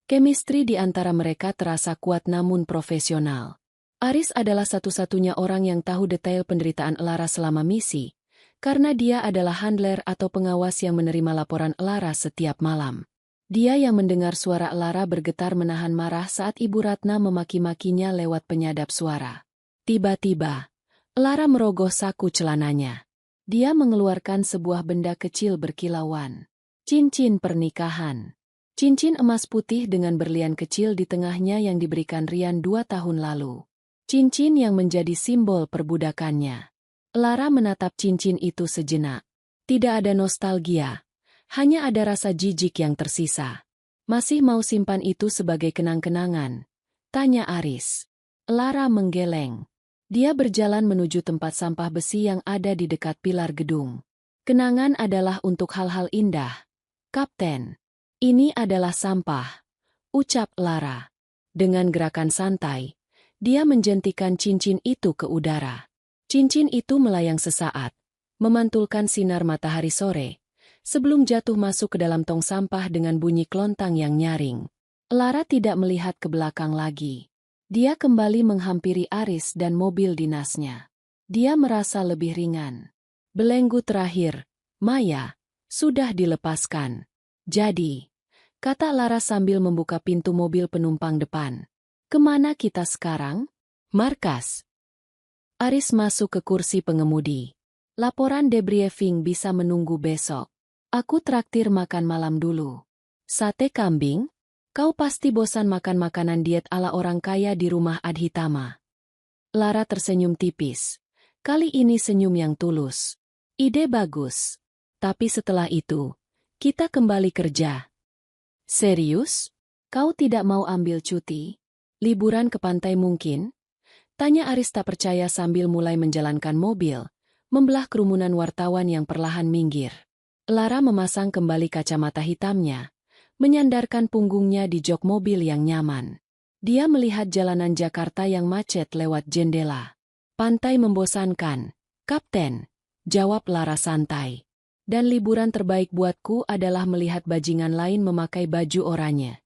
Speaker 1: Chemistry di antara mereka terasa kuat namun profesional. Aris adalah satu-satunya orang yang tahu detail penderitaan Lara selama misi, karena dia adalah handler atau pengawas yang menerima laporan Lara setiap malam. Dia yang mendengar suara Lara bergetar menahan marah saat Ibu Ratna memaki-makinya lewat penyadap suara. Tiba-tiba, Lara merogoh saku celananya. Dia mengeluarkan sebuah benda kecil berkilauan. Cincin pernikahan. Cincin emas putih dengan berlian kecil di tengahnya yang diberikan Rian 2 tahun lalu. Cincin yang menjadi simbol perbudakannya. Lara menatap cincin itu sejenak. Tidak ada nostalgia, hanya ada rasa jijik yang tersisa. Masih mau simpan itu sebagai kenang-kenangan? Tanya Aris. Lara menggeleng. Dia berjalan menuju tempat sampah besi yang ada di dekat pilar gedung. Kenangan adalah untuk hal-hal indah. Kapten, ini adalah sampah, ucap Lara. Dengan gerakan santai, dia menjentikan cincin itu ke udara. Cincin itu melayang sesaat, memantulkan sinar matahari sore, sebelum jatuh masuk ke dalam tong sampah dengan bunyi klontang yang nyaring. Lara tidak melihat ke belakang lagi. Dia kembali menghampiri Aris dan mobil dinasnya. Dia merasa lebih ringan. Belenggu terakhir, Maya, sudah dilepaskan. Jadi, kata Lara sambil membuka pintu mobil penumpang depan. Kemana kita sekarang? Markas. Aris masuk ke kursi pengemudi. Laporan debriefing bisa menunggu besok. Aku traktir makan malam dulu. Sate kambing? Kau pasti bosan makan makanan diet ala orang kaya di rumah Adhitama. Lara tersenyum tipis. Kali ini senyum yang tulus. Ide bagus. Tapi setelah itu, kita kembali kerja. Serius? Kau tidak mau ambil cuti? Liburan ke pantai mungkin? Tanya Aris tak percaya sambil mulai menjalankan mobil, membelah kerumunan wartawan yang perlahan minggir. Lara memasang kembali kacamata hitamnya, menyandarkan punggungnya di jok mobil yang nyaman. Dia melihat jalanan Jakarta yang macet lewat jendela. Pantai membosankan, Kapten, jawab Lara santai. Dan liburan terbaik buatku adalah melihat bajingan lain memakai baju oranye.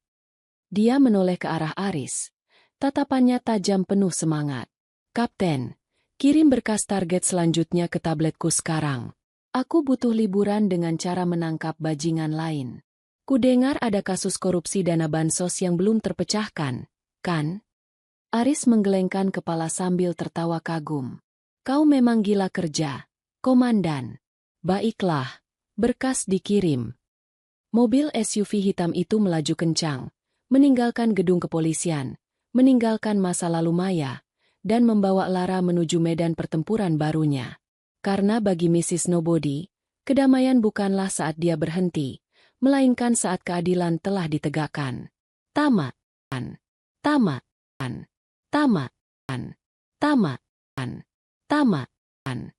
Speaker 1: Dia menoleh ke arah Aris. Tatapannya tajam penuh semangat. Kapten, kirim berkas target selanjutnya ke tabletku sekarang. Aku butuh liburan dengan cara menangkap bajingan lain. Kudengar ada kasus korupsi dana bansos yang belum terpecahkan, kan? Aris menggelengkan kepala sambil tertawa kagum. Kau memang gila kerja, Komandan. Baiklah, berkas dikirim. Mobil SUV hitam itu melaju kencang, meninggalkan gedung kepolisian, meninggalkan masa lalu Maya, dan membawa Lara menuju medan pertempuran barunya. Karena bagi Mrs. Nobody, kedamaian bukanlah saat dia berhenti, melainkan saat keadilan telah ditegakkan. Tamat. Tamat. Tamat. Tamat.